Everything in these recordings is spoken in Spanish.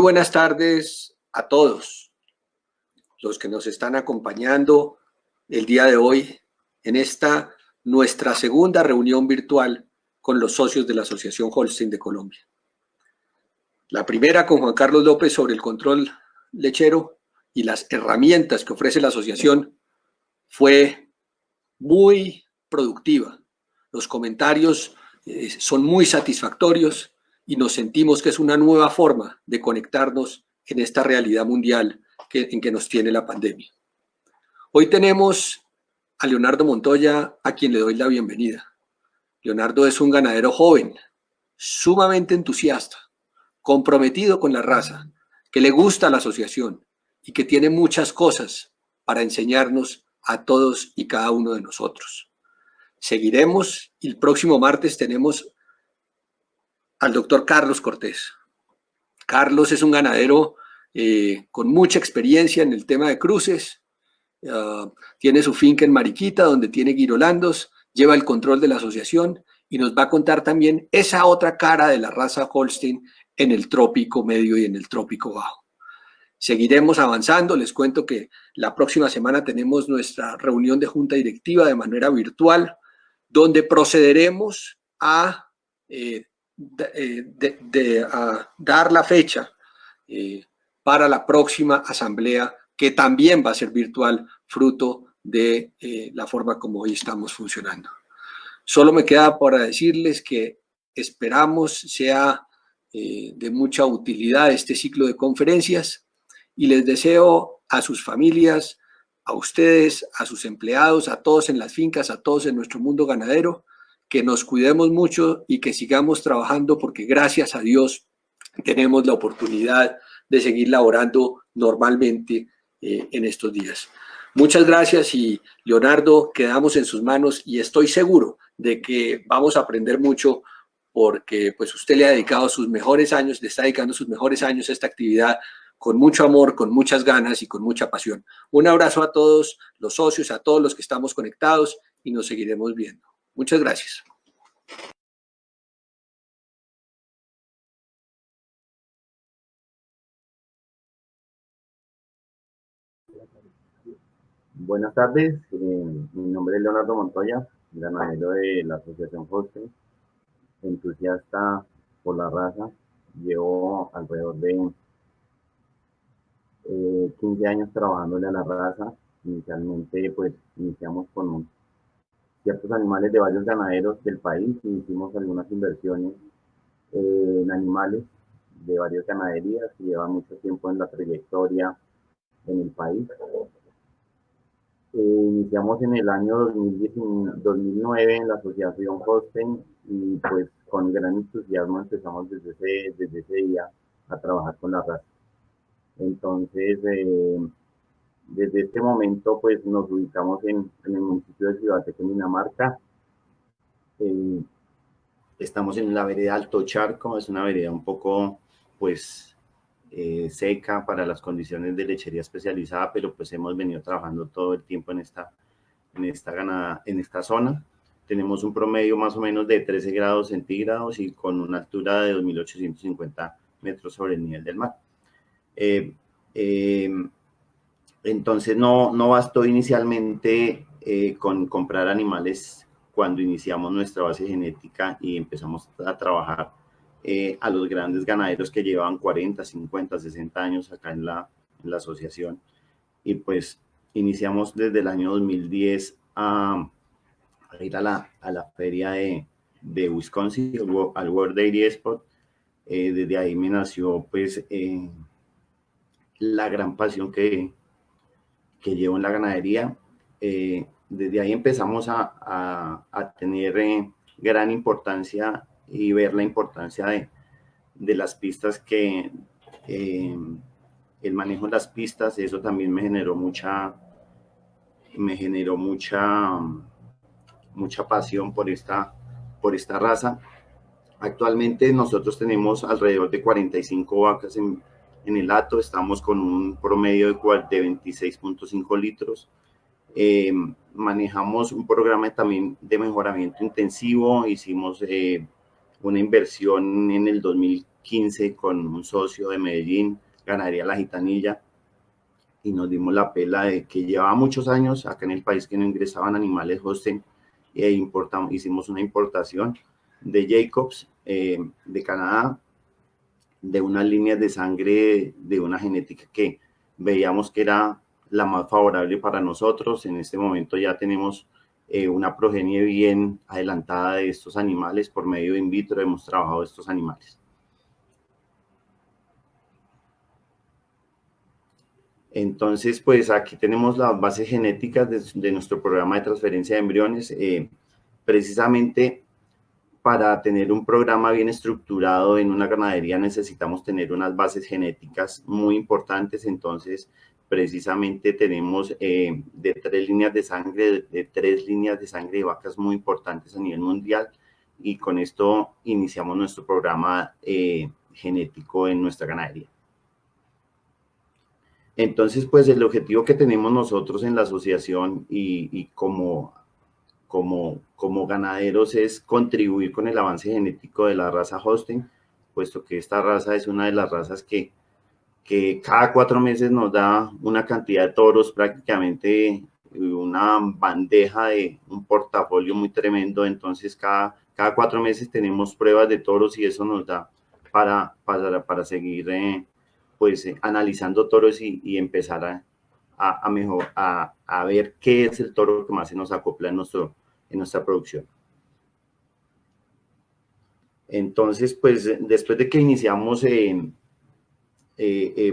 buenas tardes a todos los que nos están acompañando el día de hoy en esta nuestra segunda reunión virtual con los socios de la Asociación Holstein de Colombia. La primera con Juan Carlos López sobre el control lechero y las herramientas que ofrece la asociación fue muy productiva. Los comentarios son muy satisfactorios y nos sentimos que es una nueva forma de conectarnos en esta realidad mundial en que nos tiene la pandemia. Hoy tenemos a Leonardo Montoya, a quien le doy la bienvenida. Leonardo es un ganadero joven, sumamente entusiasta, comprometido con la raza, que le gusta la asociación y que tiene muchas cosas para enseñarnos a todos y cada uno de nosotros. Seguiremos y el próximo martes tenemos al doctor Carlos Cortés. Carlos es un ganadero con mucha experiencia en el tema de cruces, tiene su finca en Mariquita donde tiene girolandos, lleva el control de la asociación y nos va a contar también esa otra cara de la raza Holstein en el trópico medio y en el trópico bajo. Seguiremos avanzando, les cuento que la próxima semana tenemos nuestra reunión de junta directiva de manera virtual, donde procederemos a dar la fecha para la próxima asamblea, que también va a ser virtual, fruto de la forma como hoy estamos funcionando. Solo me queda para decirles que esperamos sea de mucha utilidad este ciclo de conferencias y les deseo a sus familias, a ustedes, a sus empleados, a todos en las fincas, a todos en nuestro mundo ganadero, que nos cuidemos mucho y que sigamos trabajando porque gracias a Dios tenemos la oportunidad de seguir laborando normalmente en estos días. Muchas gracias y Leonardo, quedamos en sus manos y estoy seguro de que vamos a aprender mucho porque pues usted le ha dedicado sus mejores años, le está dedicando sus mejores años a esta actividad con mucho amor, con muchas ganas y con mucha pasión. Un abrazo a todos los socios, a todos los que estamos conectados y nos seguiremos viendo. Muchas gracias. Buenas tardes, mi nombre es Leonardo Montoya, ganadero de la Asociación Holstein, entusiasta por la raza. Llevo alrededor de 15 años trabajándole a la raza. Inicialmente, pues, iniciamos con ciertos animales de varios ganaderos del país y hicimos algunas inversiones en animales de varias ganaderías que llevan mucho tiempo en la trayectoria en el país. Iniciamos en el año 2009 en la Asociación Holstein y pues con gran entusiasmo empezamos desde ese día a trabajar con la raza. Entonces, desde este momento pues nos ubicamos en el municipio de Ciudadteca, Dinamarca. Estamos en la vereda Alto Charco, es una vereda un poco pues seca para las condiciones de lechería especializada, pero pues hemos venido trabajando todo el tiempo en esta zona. Tenemos un promedio más o menos de 13 grados centígrados y con una altura de 2.850 metros sobre el nivel del mar. Entonces no bastó inicialmente con comprar animales cuando iniciamos nuestra base genética y empezamos a trabajar a los grandes ganaderos que llevaban 40, 50, 60 años acá en la asociación. Y pues iniciamos desde el año 2010 a ir a la feria de Wisconsin, al World Dairy Expo. Desde ahí me nació pues la gran pasión que llevo en la ganadería. Desde ahí empezamos a tener gran importancia y ver la importancia de las pistas, que el manejo de las pistas, eso también me generó mucha pasión por esta raza. Actualmente nosotros tenemos alrededor de 45 vacas en el hato, estamos con un promedio de 26.5 litros. Manejamos un programa también de mejoramiento intensivo, hicimos una inversión en el 2015 con un socio de Medellín, Ganadería La Gitanilla, y nos dimos la pela de que llevaba muchos años acá en el país que no ingresaban animales Holstein, e hicimos una importación de Jacobs de Canadá, de unas líneas de sangre de una genética que veíamos que era la más favorable para nosotros. En este momento ya tenemos una progenie bien adelantada de estos animales. Por medio de in vitro hemos trabajado estos animales. Entonces, pues aquí tenemos las bases genéticas de nuestro programa de transferencia de embriones. Precisamente para tener un programa bien estructurado en una ganadería necesitamos tener unas bases genéticas muy importantes. Entonces, precisamente tenemos de 3 líneas de sangre, de 3 líneas de sangre de vacas muy importantes a nivel mundial, y con esto iniciamos nuestro programa genético en nuestra ganadería. Entonces, pues el objetivo que tenemos nosotros en la asociación y como ganaderos es contribuir con el avance genético de la raza Holstein, puesto que esta raza es una de las razas que cada 4 meses nos da una cantidad de toros, prácticamente una bandeja de un portafolio muy tremendo. Entonces cada 4 meses tenemos pruebas de toros y eso nos da para seguir analizando toros y empezar a ver qué es el toro que más se nos acopla en nuestra producción. Entonces, pues después de que iniciamos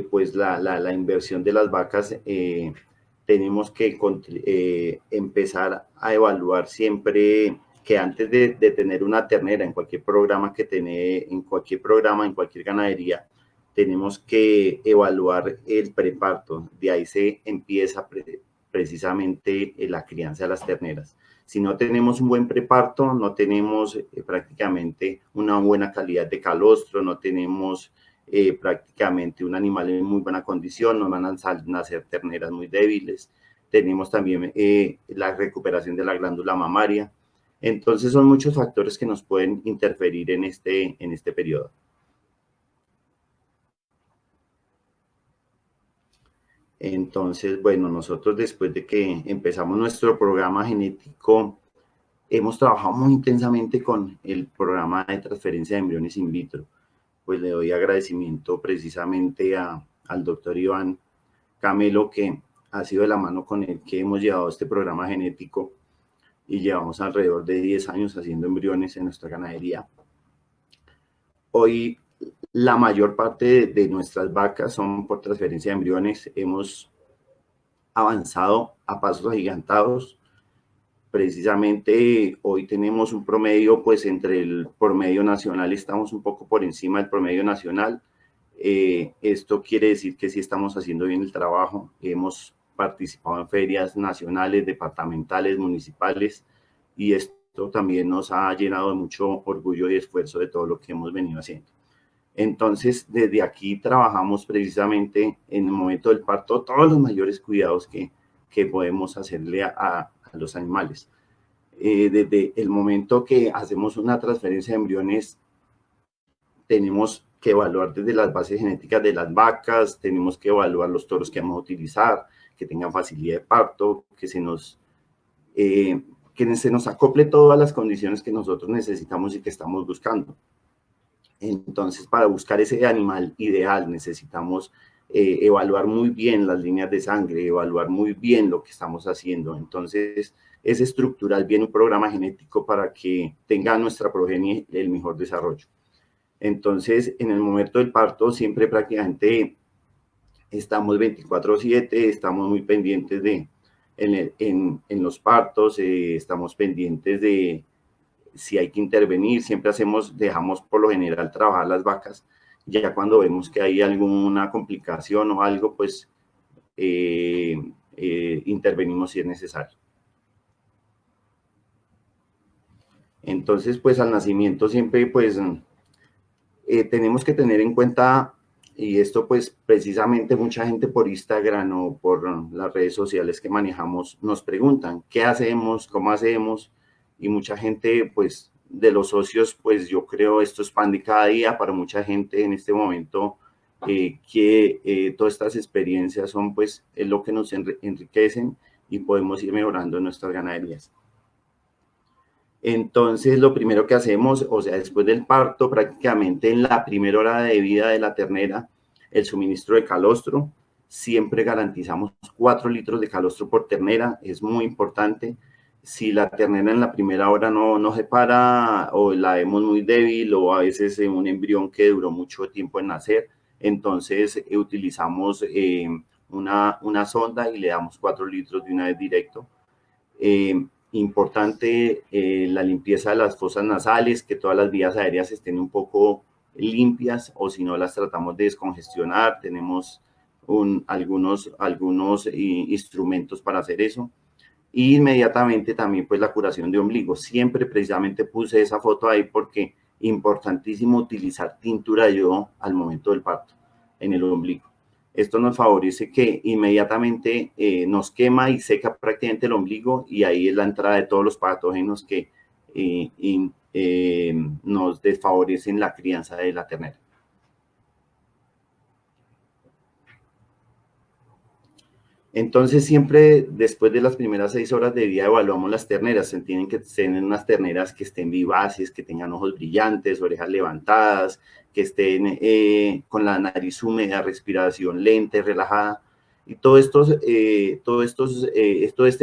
pues la inversión de las vacas, tenemos que empezar a evaluar siempre que antes de tener una ternera en cualquier programa en cualquier ganadería, tenemos que evaluar el preparto. De ahí se empieza precisamente la crianza de las terneras. Si no tenemos un buen preparto, no tenemos prácticamente una buena calidad de calostro, no tenemos prácticamente un animal en muy buena condición, nos van a nacer terneras muy débiles. Tenemos también la recuperación de la glándula mamaria. Entonces son muchos factores que nos pueden interferir en este periodo. Entonces, bueno, nosotros después de que empezamos nuestro programa genético, hemos trabajado muy intensamente con el programa de transferencia de embriones in vitro. Pues le doy agradecimiento precisamente al doctor Iván Camelo, que ha sido de la mano con el que hemos llevado este programa genético y llevamos alrededor de 10 años haciendo embriones en nuestra ganadería. Hoy la mayor parte de nuestras vacas son por transferencia de embriones. Hemos avanzado a pasos agigantados. Precisamente hoy tenemos un promedio, pues entre el promedio nacional estamos un poco por encima del promedio nacional. Esto quiere decir que sí estamos haciendo bien el trabajo. Hemos participado en ferias nacionales, departamentales, municipales, y esto también nos ha llenado de mucho orgullo y esfuerzo de todo lo que hemos venido haciendo. Entonces, desde aquí trabajamos precisamente en el momento del parto todos los mayores cuidados que podemos hacerle a los animales. Desde el momento que hacemos una transferencia de embriones, tenemos que evaluar desde las bases genéticas de las vacas, tenemos que evaluar los toros que vamos a utilizar, que tengan facilidad de parto, que se nos acople todas las condiciones que nosotros necesitamos y que estamos buscando. Entonces, para buscar ese animal ideal necesitamos evaluar muy bien las líneas de sangre, evaluar muy bien lo que estamos haciendo. Entonces, es estructurar bien un programa genético para que tenga nuestra progenie el mejor desarrollo. Entonces, en el momento del parto, siempre prácticamente estamos 24/7, estamos muy pendientes en los partos, estamos pendientes de si hay que intervenir, siempre dejamos por lo general trabajar las vacas. Ya cuando vemos que hay alguna complicación o algo, pues intervenimos si es necesario. Entonces, pues al nacimiento siempre, pues tenemos que tener en cuenta, y esto pues precisamente mucha gente por Instagram o por las redes sociales que manejamos nos preguntan, ¿qué hacemos? ¿Cómo hacemos? Y mucha gente pues de los socios, pues yo creo esto es pan de cada día para mucha gente en este momento, que todas estas experiencias son pues es lo que nos enriquecen y podemos ir mejorando nuestras ganaderías. Entonces, lo primero que hacemos, o sea, después del parto, prácticamente en la primera hora de vida de la ternera, el suministro de calostro, siempre garantizamos 4 litros de calostro por ternera, es muy importante. Si la ternera en la primera hora no se para o la vemos muy débil o a veces un embrión que duró mucho tiempo en nacer, entonces utilizamos una sonda y le damos 4 litros de una vez directo. Importante la limpieza de las fosas nasales, que todas las vías aéreas estén un poco limpias o si no las tratamos de descongestionar. Tenemos algunos instrumentos para hacer eso. Y inmediatamente también pues la curación de ombligo. Siempre precisamente puse esa foto ahí porque importantísimo utilizar tintura de yodo al momento del parto en el ombligo. Esto nos favorece que inmediatamente nos quema y seca prácticamente el ombligo y ahí es la entrada de todos los patógenos que nos desfavorecen la crianza de la ternera. Entonces siempre después de las primeras 6 horas de vida evaluamos las terneras. Se tienen que tener unas terneras que estén vivaces, que tengan ojos brillantes, orejas levantadas, que estén con la nariz húmeda, respiración lenta y relajada. Y todo este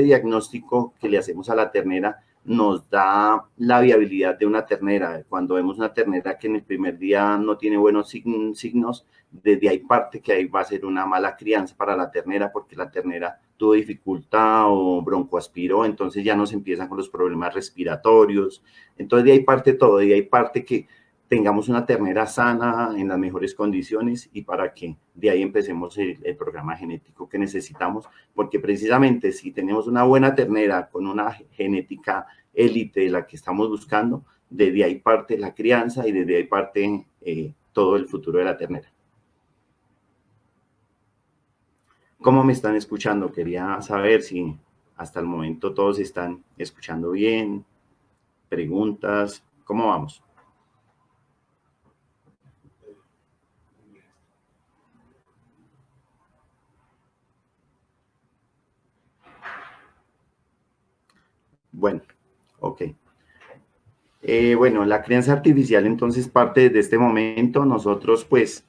diagnóstico que le hacemos a la ternera nos da la viabilidad de una ternera. Cuando vemos una ternera que en el primer día no tiene buenos signos, desde ahí parte que ahí va a ser una mala crianza para la ternera porque la ternera tuvo dificultad o broncoaspiró, entonces ya nos empiezan con los problemas respiratorios. Entonces de ahí parte todo, de ahí parte que tengamos una ternera sana en las mejores condiciones y para que de ahí empecemos el programa genético que necesitamos, porque precisamente si tenemos una buena ternera con una genética élite de la que estamos buscando, desde ahí parte la crianza y desde ahí parte todo el futuro de la ternera. ¿Cómo me están escuchando? Quería saber si hasta el momento todos están escuchando bien. Preguntas, ¿cómo vamos? Bueno, ok. Bueno, la crianza artificial entonces parte de este momento. Nosotros pues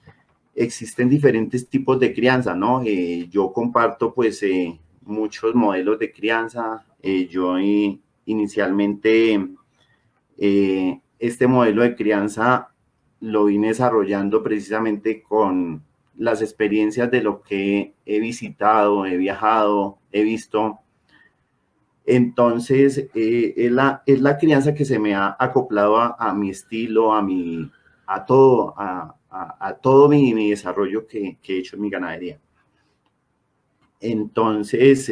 existen diferentes tipos de crianza, ¿no? Yo comparto pues muchos modelos de crianza. Yo inicialmente este modelo de crianza lo vine desarrollando precisamente con las experiencias de lo que he visitado, he viajado, he visto. Entonces, es la crianza que se me ha acoplado a mi estilo, a todo mi desarrollo que he hecho en mi ganadería. Entonces,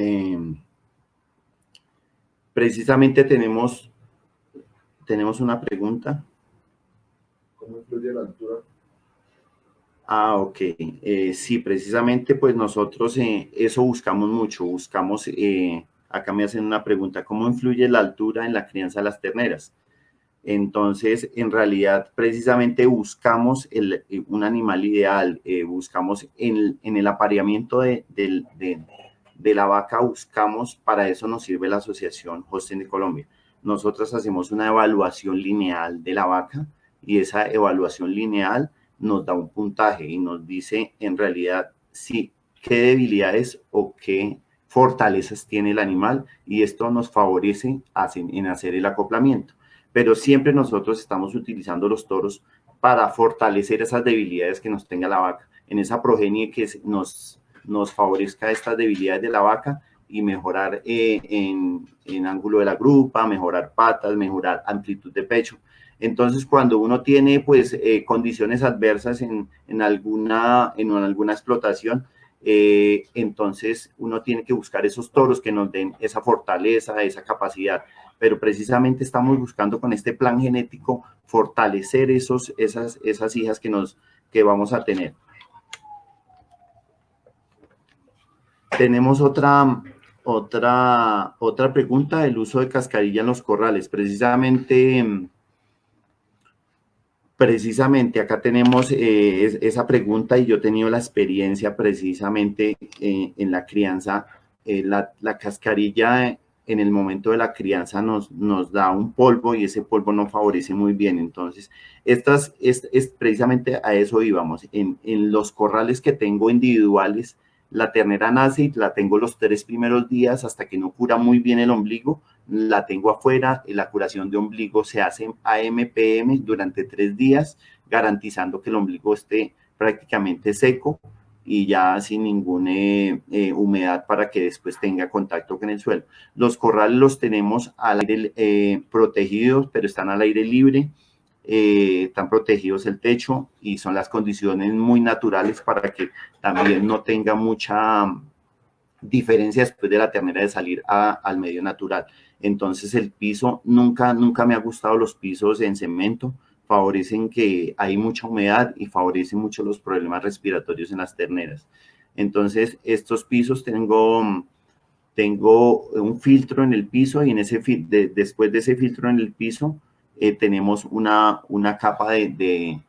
precisamente tenemos una pregunta. ¿Cómo influye la altura? Ok. Sí, precisamente pues nosotros eso buscamos mucho, acá me hacen una pregunta, ¿cómo influye la altura en la crianza de las terneras? Entonces, en realidad, precisamente buscamos un animal ideal, buscamos en el apareamiento de la vaca, buscamos, para eso nos sirve la Asociación Holstein de Colombia. Nosotros hacemos una evaluación lineal de la vaca y esa evaluación lineal nos da un puntaje y nos dice en realidad sí, qué debilidades o qué fortalezas tiene el animal y esto nos favorece en hacer el acoplamiento. Pero siempre nosotros estamos utilizando los toros para fortalecer esas debilidades que nos tenga la vaca, en esa progenie que nos favorezca estas debilidades de la vaca y mejorar en ángulo de la grupa, mejorar patas, mejorar amplitud de pecho. Entonces, cuando uno tiene pues condiciones adversas en alguna explotación, entonces uno tiene que buscar esos toros que nos den esa fortaleza, esa capacidad. Pero precisamente estamos buscando con este plan genético fortalecer esas hijas que vamos a tener. Tenemos otra pregunta, el uso de cascarilla en los corrales. Precisamente Precisamente acá tenemos esa pregunta y yo he tenido la experiencia precisamente en la crianza. La cascarilla en el momento de la crianza nos da un polvo y ese polvo no favorece muy bien. Entonces, precisamente a eso íbamos. En los corrales que tengo individuales, la ternera nace y la tengo los 3 primeros días hasta que no cura muy bien el ombligo. La tengo afuera, la curación de ombligo se hace AM/PM durante 3 días, garantizando que el ombligo esté prácticamente seco y ya sin ninguna humedad para que después tenga contacto con el suelo. Los corrales los tenemos al aire protegidos, pero están al aire libre, están protegidos el techo y son las condiciones muy naturales para que también no tenga mucha diferencia después de la ternera de salir al medio natural. Entonces el piso, nunca me ha gustado los pisos en cemento, favorecen que hay mucha humedad y favorecen mucho los problemas respiratorios en las terneras. Entonces estos pisos tengo un filtro en el piso y después de ese filtro en el piso tenemos una capa de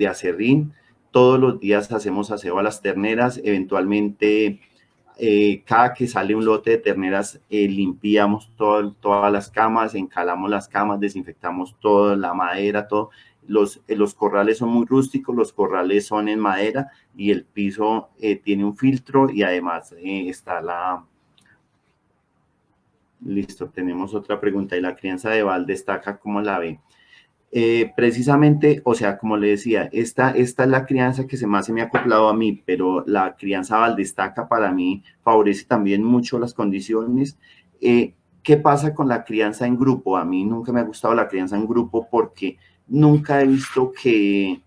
aserrín. Todos los días hacemos aseo a las terneras, eventualmente cada que sale un lote de terneras limpiamos todas las camas, encalamos las camas, desinfectamos toda la madera, todo. Los corrales son muy rústicos, los corrales son en madera y el piso tiene un filtro y además está Listo, tenemos otra pregunta. ¿Y la crianza de Val destaca cómo la ve? Precisamente, o sea, como le decía, esta es la crianza que más se me ha acoplado a mí, pero la crianza Val destaca para mí favorece también mucho las condiciones. ¿Qué pasa con la crianza en grupo? A mí nunca me ha gustado la crianza en grupo porque nunca he visto que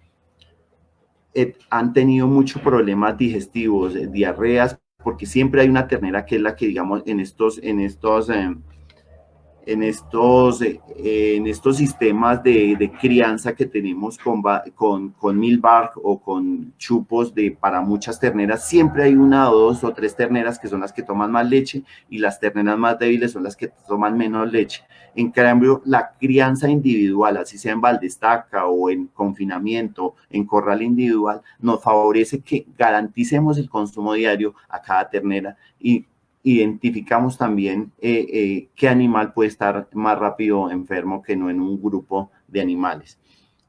han tenido muchos problemas digestivos, diarreas, porque siempre hay una ternera que es la que, digamos, en estos sistemas de crianza que tenemos con milbark o con chupos para muchas terneras, siempre hay 1, 2 o 3 terneras que son las que toman más leche y las terneras más débiles son las que toman menos leche. En cambio, la crianza individual, así sea en baldestaca o en confinamiento, en corral individual, nos favorece que garanticemos el consumo diario a cada ternera y identificamos también qué animal puede estar más rápido enfermo que no en un grupo de animales.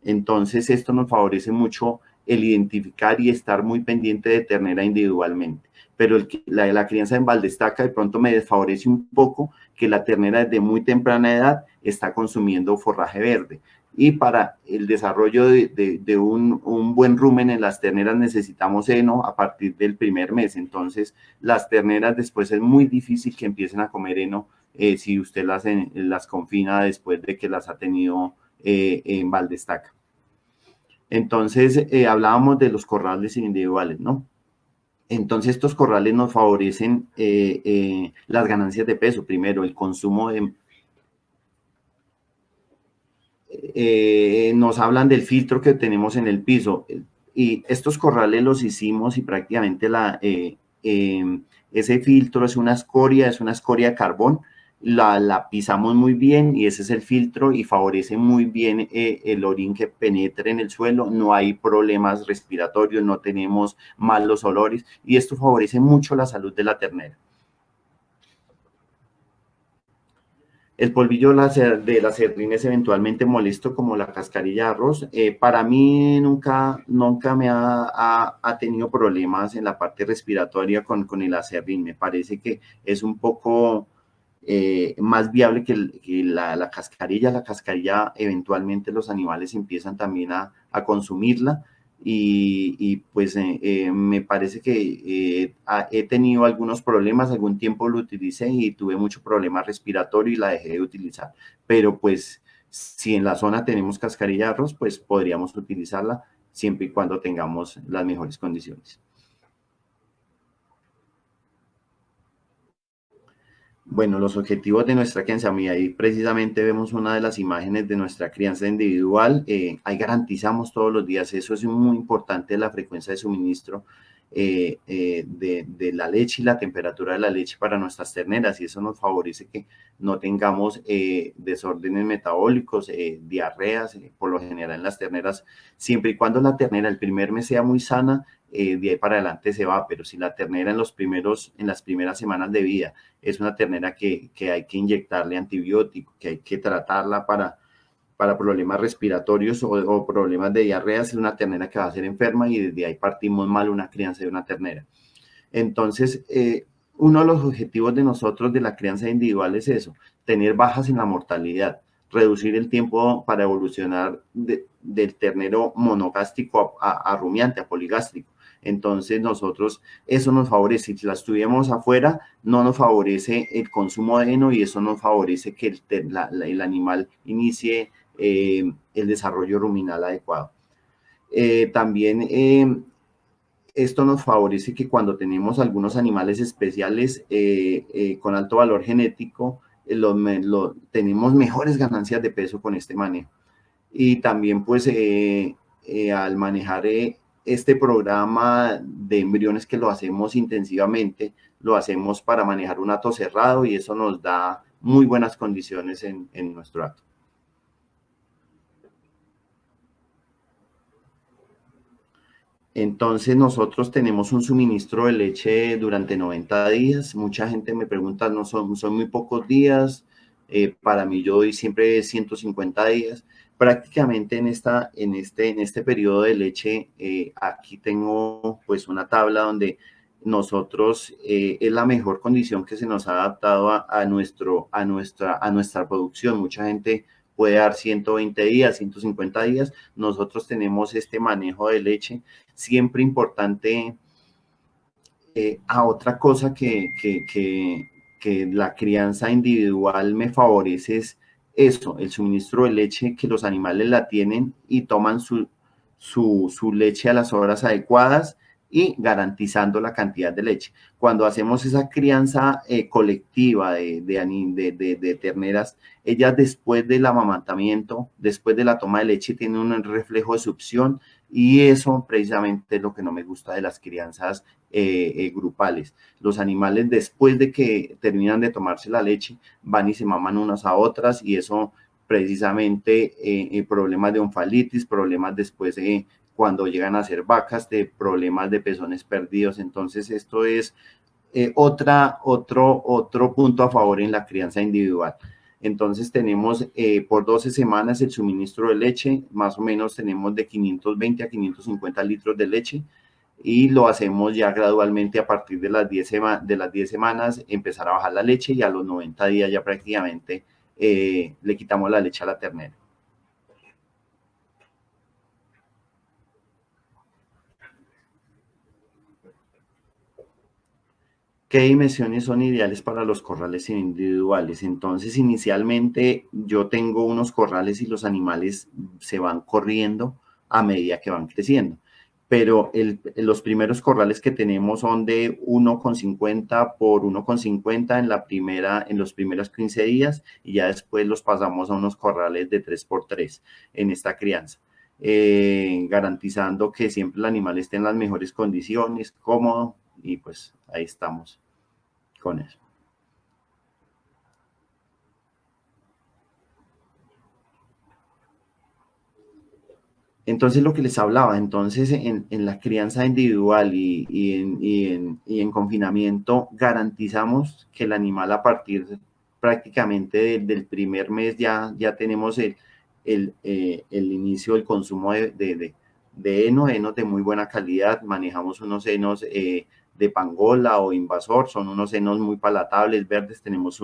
Entonces, esto nos favorece mucho el identificar y estar muy pendiente de ternera individualmente. Pero la crianza en baldestaca de pronto me desfavorece un poco que la ternera desde muy temprana edad está consumiendo forraje verde. Y para el desarrollo de un buen rumen en las terneras necesitamos heno a partir del primer mes. Entonces, las terneras después es muy difícil que empiecen a comer heno si usted las confina después de que las ha tenido en baldestaca. Entonces, hablábamos de los corrales individuales, ¿no? Entonces, estos corrales nos favorecen las ganancias de peso. Primero, el consumo nos hablan del filtro que tenemos en el piso y estos corrales los hicimos y prácticamente ese filtro es una escoria de carbón, la pisamos muy bien y ese es el filtro y favorece muy bien el orín que penetre en el suelo, no hay problemas respiratorios, no tenemos malos olores y esto favorece mucho la salud de la ternera. El polvillo de la aserrín es eventualmente molesto como la cascarilla de arroz. Para mí nunca me ha tenido problemas en la parte respiratoria con el aserrín. Me parece que es un poco más viable que la cascarilla. La cascarilla eventualmente los animales empiezan también a consumirla. Y pues me parece que he tenido algunos problemas, algún tiempo lo utilicé y tuve mucho problema respiratorio y la dejé de utilizar, pero pues si en la zona tenemos cascarilla de arroz, pues podríamos utilizarla siempre y cuando tengamos las mejores condiciones. Bueno, los objetivos de nuestra crianza, mira, ahí precisamente vemos una de las imágenes de nuestra crianza individual, ahí garantizamos todos los días, eso es muy importante, la frecuencia de suministro, de la leche y la temperatura de la leche para nuestras terneras, y eso nos favorece que no tengamos desórdenes metabólicos, diarreas, por lo general en las terneras, siempre y cuando la ternera el primer mes sea muy sana, de ahí para adelante se va, pero si la ternera en las primeras semanas de vida es una ternera que hay que inyectarle antibiótico, que hay que tratarla para problemas respiratorios o problemas de diarrea, es una ternera que va a ser enferma y desde ahí partimos mal una crianza de una ternera. Entonces, uno de los objetivos de nosotros de la crianza individual es eso, tener bajas en la mortalidad, reducir el tiempo para evolucionar del ternero monogástrico a rumiante, a poligástrico. Entonces nosotros, eso nos favorece, si las tuviéramos afuera, no nos favorece el consumo de heno y eso nos favorece que el animal inicie el desarrollo ruminal adecuado. También esto nos favorece que cuando tenemos algunos animales especiales con alto valor genético, tenemos mejores ganancias de peso con este manejo. Y también pues al manejar este programa de embriones que lo hacemos intensivamente, lo hacemos para manejar un hato cerrado y eso nos da muy buenas condiciones en nuestro hato. Entonces nosotros tenemos un suministro de leche durante 90 días. Mucha gente me pregunta, no son muy pocos días. Para mí yo doy siempre 150 días. Prácticamente en este periodo de leche, aquí tengo pues una tabla donde nosotros es la mejor condición que se nos ha adaptado a nuestra producción. Mucha gente puede dar 120 días, 150 días. Nosotros tenemos este manejo de leche. Siempre importante, otra cosa que la crianza individual me favorece es eso, el suministro de leche, que los animales la tienen y toman su leche a las horas adecuadas y garantizando la cantidad de leche. Cuando hacemos esa crianza colectiva de terneras, ellas después del amamantamiento, después de la toma de leche, tienen un reflejo de succión y eso precisamente es lo que no me gusta de las crianzas grupales. Los animales después de que terminan de tomarse la leche van y se maman unas a otras y eso precisamente problemas de onfalitis, problemas después cuando llegan a ser vacas, de problemas de pezones perdidos. Entonces esto es otro punto a favor en la crianza individual. Entonces tenemos por 12 semanas el suministro de leche, más o menos tenemos de 520 a 550 litros de leche y lo hacemos ya gradualmente a partir de las 10 semanas, empezar a bajar la leche y a los 90 días ya prácticamente le quitamos la leche a la ternera. ¿Qué dimensiones son ideales para los corrales individuales? Entonces, inicialmente yo tengo unos corrales y los animales se van corriendo a medida que van creciendo. Pero los primeros corrales que tenemos son de 1,50 por 1,50 en los primeros 15 días y ya después los pasamos a unos corrales de 3x3 en esta crianza, garantizando que siempre el animal esté en las mejores condiciones, cómodo, y pues ahí estamos con eso. Entonces, lo que les hablaba, entonces en la crianza individual y en confinamiento, garantizamos que el animal a partir prácticamente del primer mes ya tenemos el inicio del consumo de heno de muy buena calidad. Manejamos unos henos de pangola o invasor, son unos henos muy palatables, verdes. Tenemos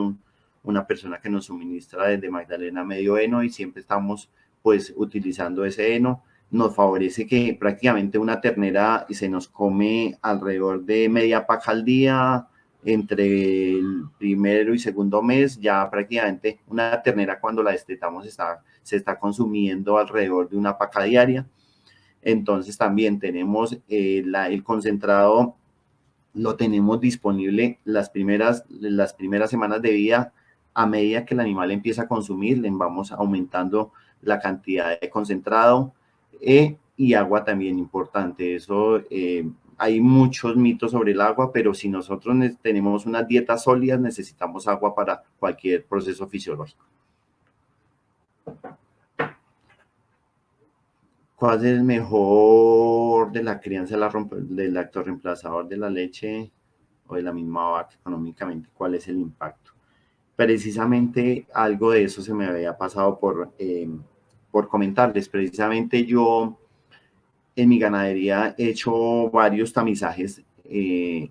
una persona que nos suministra desde Magdalena medio heno y siempre estamos pues utilizando ese heno. Nos favorece que prácticamente una ternera se nos come alrededor de media paca al día, entre el primero y segundo mes, ya prácticamente una ternera cuando la destetamos se está consumiendo alrededor de una paca diaria. Entonces también tenemos el concentrado, lo tenemos disponible las primeras semanas de vida. A medida que el animal empieza a consumir, le vamos aumentando la cantidad de concentrado y agua también importante. Eso hay muchos mitos sobre el agua, pero si nosotros tenemos unas dietas sólidas, necesitamos agua para cualquier proceso fisiológico. ¿Cuál es el mejor de la crianza del lactorreemplazador de la leche o de la misma vaca económicamente? ¿Cuál es el impacto? Precisamente algo de eso se me había pasado por comentarles. Precisamente yo en mi ganadería he hecho varios tamizajes en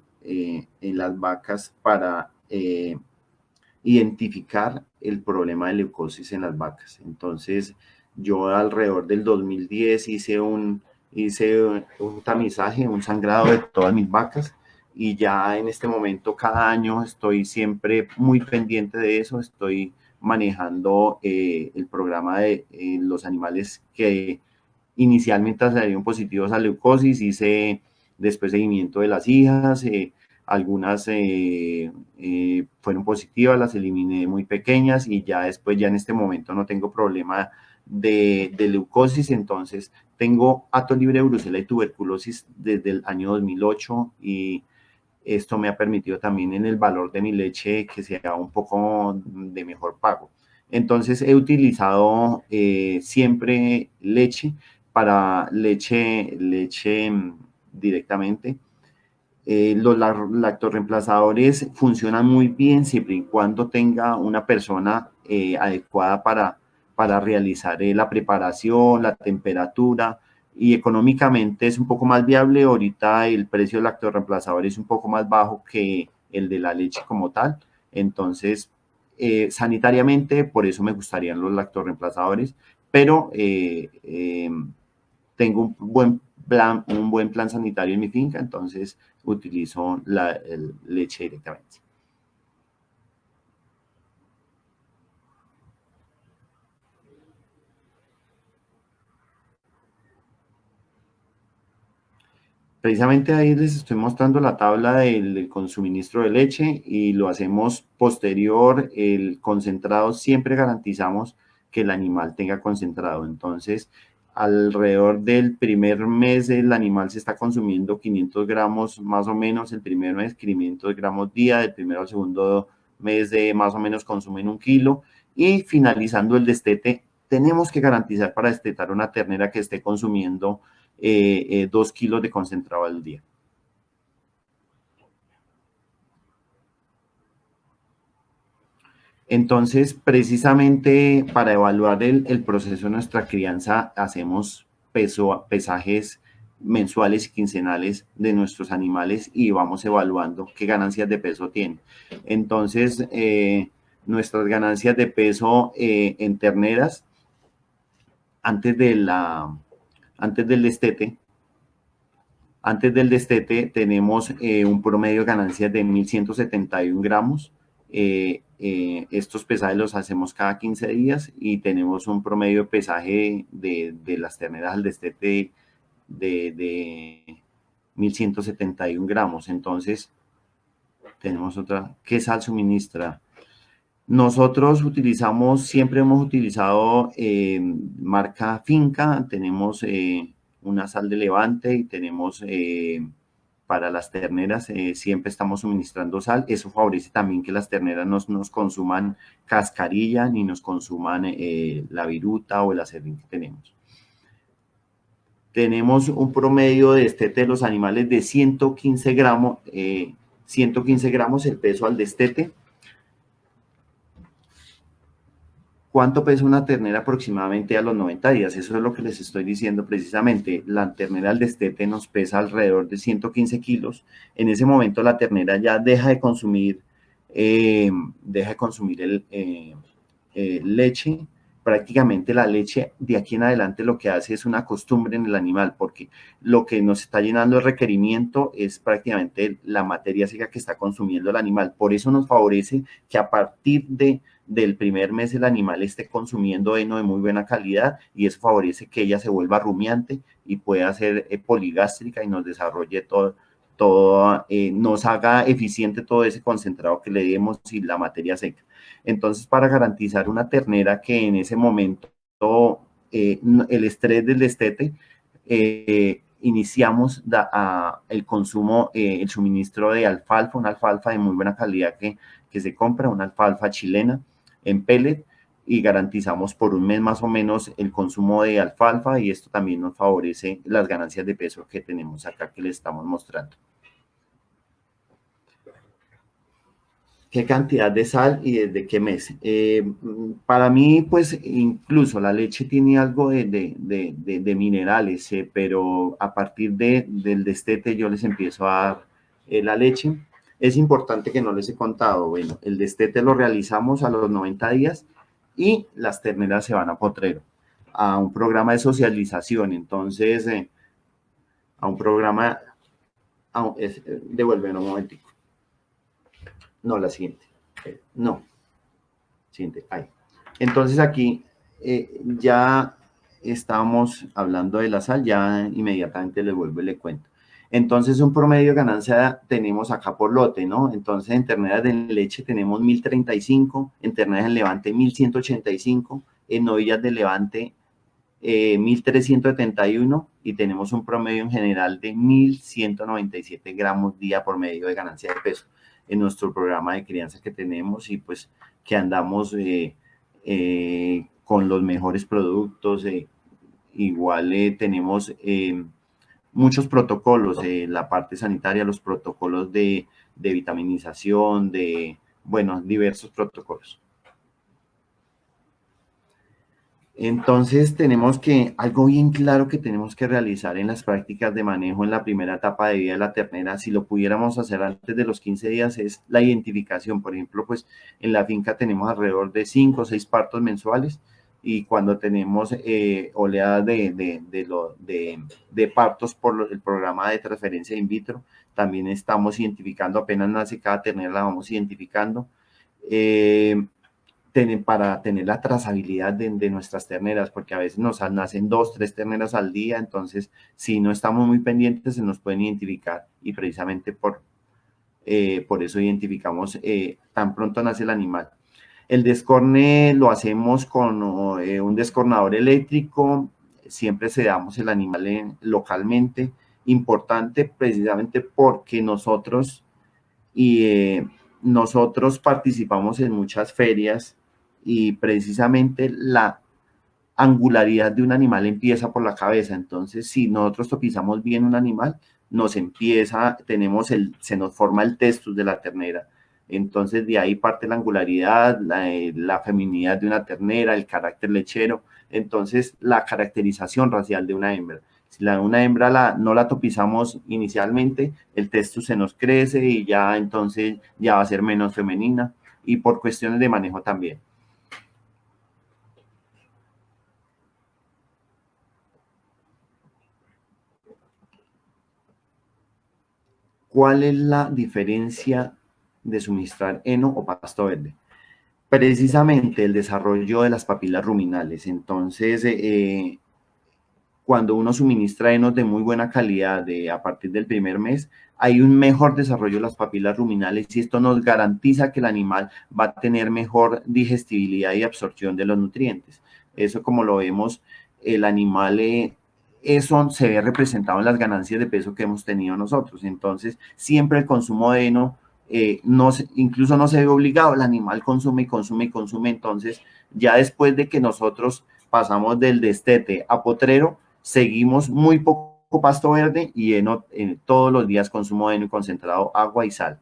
las vacas para identificar el problema de leucosis en las vacas. Entonces, yo alrededor del 2010 hice un tamizaje, un sangrado de todas mis vacas, y ya en este momento cada año estoy siempre muy pendiente de eso, estoy manejando el programa de los animales que inicialmente salieron positivos a leucosis, hice después seguimiento de las hijas, algunas fueron positivas, las eliminé muy pequeñas y ya después, ya en este momento no tengo problema de leucosis. Entonces tengo hato libre de brucela y tuberculosis desde el año 2008 y esto me ha permitido también en el valor de mi leche que sea un poco de mejor pago. Entonces he utilizado siempre leche para leche directamente. Los lactorreemplazadores funcionan muy bien siempre y cuando tenga una persona adecuada para realizar la preparación, la temperatura, y económicamente es un poco más viable. Ahorita el precio del lactorreemplazador es un poco más bajo que el de la leche como tal. Entonces, sanitariamente, por eso me gustarían los lactorreemplazadores, pero tengo un buen plan sanitario en mi finca, entonces utilizo la leche directamente. Precisamente ahí les estoy mostrando la tabla del suministro de leche y lo hacemos posterior. El concentrado siempre garantizamos que el animal tenga concentrado. Entonces, alrededor del primer mes el animal se está consumiendo 500 gramos más o menos el primer mes, 500 gramos día, del primero al segundo mes de más o menos consumen 1 kilo, y finalizando el destete tenemos que garantizar para destetar una ternera que esté consumiendo 2 kilos de concentrado al día. Entonces, precisamente para evaluar el proceso de nuestra crianza, hacemos pesajes mensuales y quincenales de nuestros animales y vamos evaluando qué ganancias de peso tienen. Entonces, nuestras ganancias de peso en terneras, antes del destete, tenemos un promedio de ganancias de 1.171 gramos. Estos pesajes los hacemos cada 15 días y tenemos un promedio de pesaje de las terneras al destete de 1.171 gramos. Entonces, tenemos otra. ¿Qué sal suministra? Nosotros siempre hemos utilizado marca Finca, tenemos una sal de Levante y tenemos para las terneras, siempre estamos suministrando sal. Eso favorece también que las terneras no nos consuman cascarilla ni nos consuman la viruta o el acerrín que tenemos. Tenemos un promedio de destete de los animales de 115 gramos, 115 gramos el peso al destete. ¿Cuánto pesa una ternera aproximadamente a los 90 días? Eso es lo que les estoy diciendo precisamente. La ternera al destete nos pesa alrededor de 115 kilos. En ese momento la ternera ya deja de consumir leche. Prácticamente la leche de aquí en adelante lo que hace es una costumbre en el animal, porque lo que nos está llenando el requerimiento es prácticamente la materia seca que está consumiendo el animal. Por eso nos favorece que a partir del primer mes el animal esté consumiendo heno de muy buena calidad, y eso favorece que ella se vuelva rumiante y pueda ser poligástrica y nos desarrolle nos haga eficiente todo ese concentrado que le demos y la materia seca. Entonces, para garantizar una ternera que en ese momento el estrés del destete iniciamos el consumo, el suministro de alfalfa, una alfalfa de muy buena calidad que se compra, una alfalfa chilena en pellet, y garantizamos por un mes más o menos el consumo de alfalfa, y esto también nos favorece las ganancias de peso que tenemos acá que les estamos mostrando. ¿Qué cantidad de sal y desde qué mes? Para mí, pues, incluso la leche tiene algo de minerales, pero a partir del destete yo les empiezo a dar la leche. Es importante que no les he contado, bueno, el destete lo realizamos a los 90 días y las terneras se van a potrero, a un programa de socialización. Entonces, a un programa, devuélveme un momentico. No, la siguiente. No. Siguiente. Ahí. Entonces aquí ya estamos hablando de la sal, ya inmediatamente les vuelvo y le cuento. Entonces un promedio de ganancia tenemos acá por lote, ¿no? Entonces en terneras de leche tenemos 1035, en terneras de levante 1185, en novillas de levante 1371, y tenemos un promedio en general de 1197 gramos día por medio de ganancia de peso en nuestro programa de crianza que tenemos, y pues que andamos con los mejores productos. Igual tenemos muchos protocolos, la parte sanitaria, los protocolos de vitaminización, bueno, diversos protocolos. Entonces tenemos algo bien claro que tenemos que realizar en las prácticas de manejo en la primera etapa de vida de la ternera, si lo pudiéramos hacer antes de los 15 días, es la identificación. Por ejemplo, pues en la finca tenemos alrededor de 5 o 6 partos mensuales, y cuando tenemos oleadas de partos por el programa de transferencia in vitro, también estamos identificando, apenas nace cada ternera la vamos identificando. Para tener la trazabilidad de nuestras terneras, porque a veces nos nacen 2, 3 terneras al día, entonces si no estamos muy pendientes se nos pueden identificar, y precisamente por eso identificamos tan pronto nace el animal. El descorne lo hacemos con un descornador eléctrico, siempre sedamos el animal localmente, importante precisamente porque nosotros participamos en muchas ferias, y precisamente la angularidad de un animal empieza por la cabeza. Entonces, si nosotros topizamos bien un animal, se nos forma el testus de la ternera. Entonces, de ahí parte la angularidad, la feminidad de una ternera, el carácter lechero. Entonces, la caracterización racial de una hembra. Si una hembra no la topizamos inicialmente, el testus se nos crece y ya entonces ya va a ser menos femenina, y por cuestiones de manejo también. ¿Cuál es la diferencia de suministrar heno o pasto verde? Precisamente el desarrollo de las papilas ruminales. Entonces, cuando uno suministra henos de muy buena calidad a partir del primer mes, hay un mejor desarrollo de las papilas ruminales, y esto nos garantiza que el animal va a tener mejor digestibilidad y absorción de los nutrientes. Eso, como lo vemos, el animal, eso se ve representado en las ganancias de peso que hemos tenido nosotros. Entonces, siempre el consumo de heno, incluso no se ve obligado, el animal consume y consume y consume. Entonces, ya después de que nosotros pasamos del destete a potrero, seguimos muy poco pasto verde y todos los días consumo de heno concentrado, agua y sal.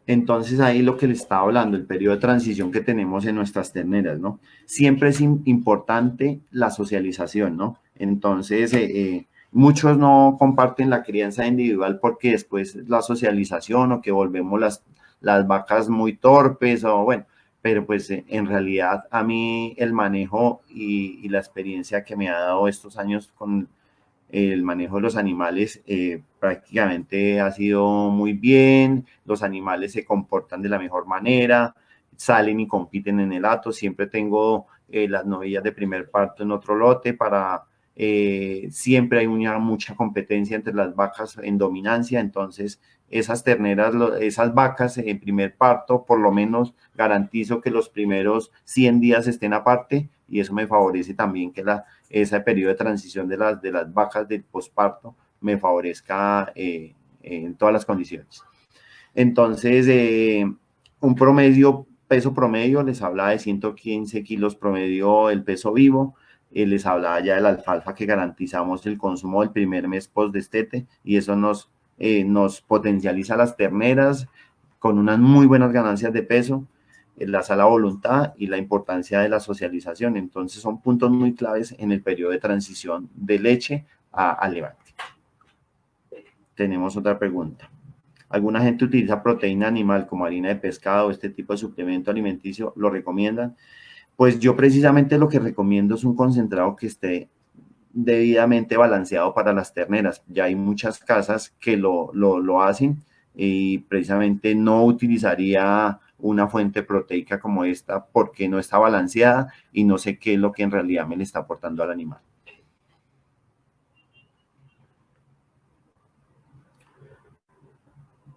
Entonces ahí lo que les estaba hablando, el periodo de transición que tenemos en nuestras terneras, ¿no? Siempre es importante la socialización, ¿no? Entonces muchos no comparten la crianza individual porque después la socialización, o que volvemos las vacas muy torpes, o bueno, pero pues en realidad a mí el manejo y la experiencia que me ha dado estos años con el manejo de los animales prácticamente ha sido muy bien. Los animales se comportan de la mejor manera, salen y compiten en el hato. Siempre tengo las novillas de primer parto en otro lote siempre hay mucha competencia entre las vacas en dominancia. Entonces esas terneras, esas vacas en primer parto, por lo menos garantizo que los primeros 100 días estén aparte, y eso me favorece también que ese periodo de transición de las vacas del posparto me favorezca en todas las condiciones. Entonces, un peso promedio, les hablaba de 115 kilos promedio el peso vivo, les hablaba ya de la alfalfa que garantizamos el consumo del primer mes post-destete y eso nos potencializa las terneras con unas muy buenas ganancias de peso, la sana voluntad y la importancia de la socialización. Entonces son puntos muy claves en el periodo de transición de leche a levante. Tenemos otra pregunta. ¿Alguna gente utiliza proteína animal como harina de pescado o este tipo de suplemento alimenticio? ¿Lo recomiendan? Pues yo precisamente lo que recomiendo es un concentrado que esté debidamente balanceado para las terneras. Ya hay muchas casas que lo hacen y precisamente no utilizaría una fuente proteica como esta porque no está balanceada y no sé qué es lo que en realidad me le está aportando al animal.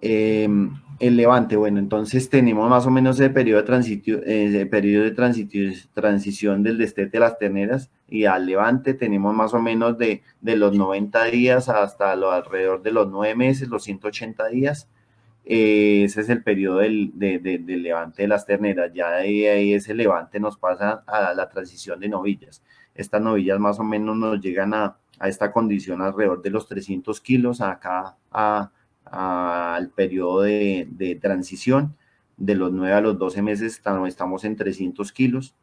El levante, bueno, entonces tenemos más o menos el periodo de transición del destete de las terneras y al levante tenemos más o menos de los 90 días hasta alrededor de los 9 meses, los 180 días. Ese es el periodo del levante de las terneras. Ya de ahí ese levante nos pasa a la transición de novillas. Estas novillas más o menos nos llegan a esta condición alrededor de los 300 kilos acá al periodo de transición. De los 9 a los 12 meses estamos en 300 kilos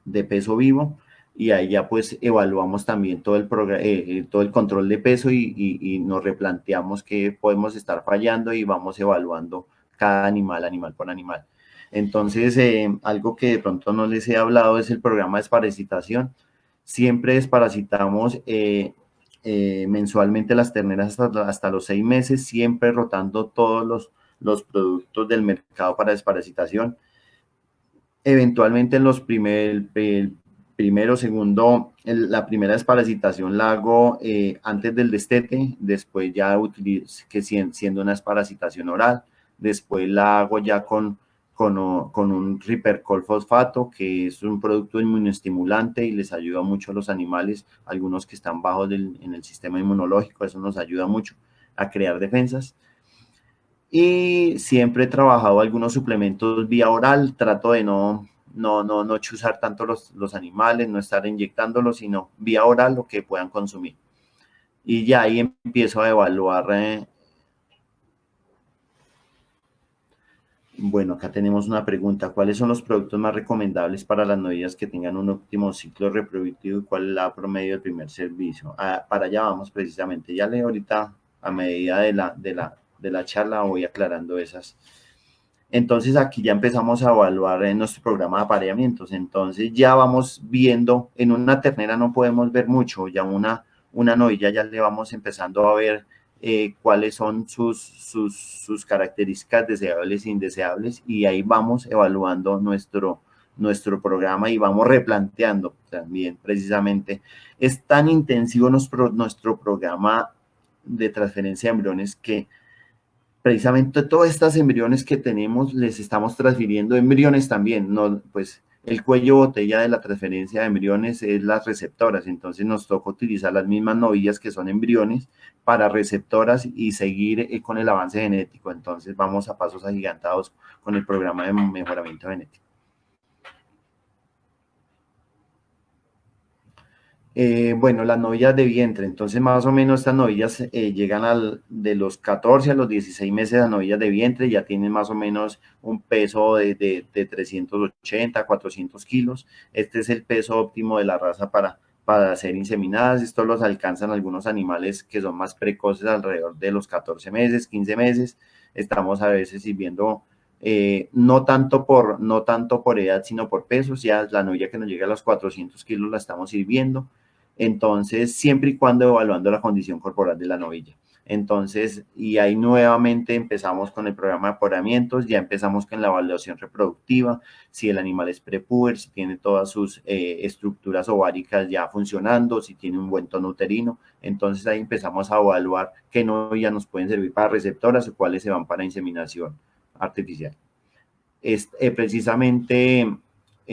de peso vivo y ahí ya pues evaluamos también todo el control de peso y nos replanteamos qué podemos estar fallando y vamos evaluando cada animal por animal. Entonces, algo que de pronto no les he hablado es el programa de desparasitación. Siempre desparasitamos mensualmente las terneras hasta los 6 meses, siempre rotando todos los productos del mercado para desparasitación. Eventualmente en los la primera desparasitación la hago antes del destete, después ya siendo una desparasitación oral, después la hago ya con un Ripercol fosfato, que es un producto inmunoestimulante y les ayuda mucho a los animales, algunos que están bajos en el sistema inmunológico, eso nos ayuda mucho a crear defensas. Y siempre he trabajado algunos suplementos vía oral, trato de no chuzar tanto los animales, no estar inyectándolos, sino vía oral lo que puedan consumir. Y ya ahí empiezo a evaluar. Bueno, acá tenemos una pregunta. ¿Cuáles son los productos más recomendables para las novillas que tengan un óptimo ciclo reproductivo y cuál es la promedio del primer servicio? Para allá vamos precisamente. Ya leo ahorita a medida de la charla voy aclarando esas. Entonces aquí ya empezamos a evaluar en nuestro programa de apareamientos. Entonces ya vamos viendo, en una ternera no podemos ver mucho, ya una novilla ya le vamos empezando a ver cuáles son sus características deseables e indeseables y ahí vamos evaluando nuestro programa y vamos replanteando también precisamente. Es tan intensivo nuestro programa de transferencia de embriones que precisamente todas estas embriones que tenemos les estamos transfiriendo embriones también, no, pues el cuello botella de la transferencia de embriones es las receptoras, entonces nos toca utilizar las mismas novillas que son embriones para receptoras y seguir con el avance genético, entonces vamos a pasos agigantados con el programa de mejoramiento genético. Bueno, las novillas de vientre, entonces más o menos estas novillas llegan de los 14 a los 16 meses, las novillas de vientre ya tienen más o menos un peso de 380, 400 kilos. Este es el peso óptimo de la raza para ser inseminadas. Esto los alcanzan algunos animales que son más precoces alrededor de los 14 meses, 15 meses. Estamos a veces sirviendo no tanto por edad, sino por pesos. Ya la novilla que nos llega a los 400 kilos la estamos sirviendo. Entonces, siempre y cuando evaluando la condición corporal de la novilla. Entonces, y ahí nuevamente empezamos con el programa de apareamientos, ya empezamos con la evaluación reproductiva, si el animal es prepuber, si tiene todas sus estructuras ováricas ya funcionando, si tiene un buen tono uterino. Entonces, ahí empezamos a evaluar qué novillas nos pueden servir para receptoras o cuáles se van para inseminación artificial. Precisamente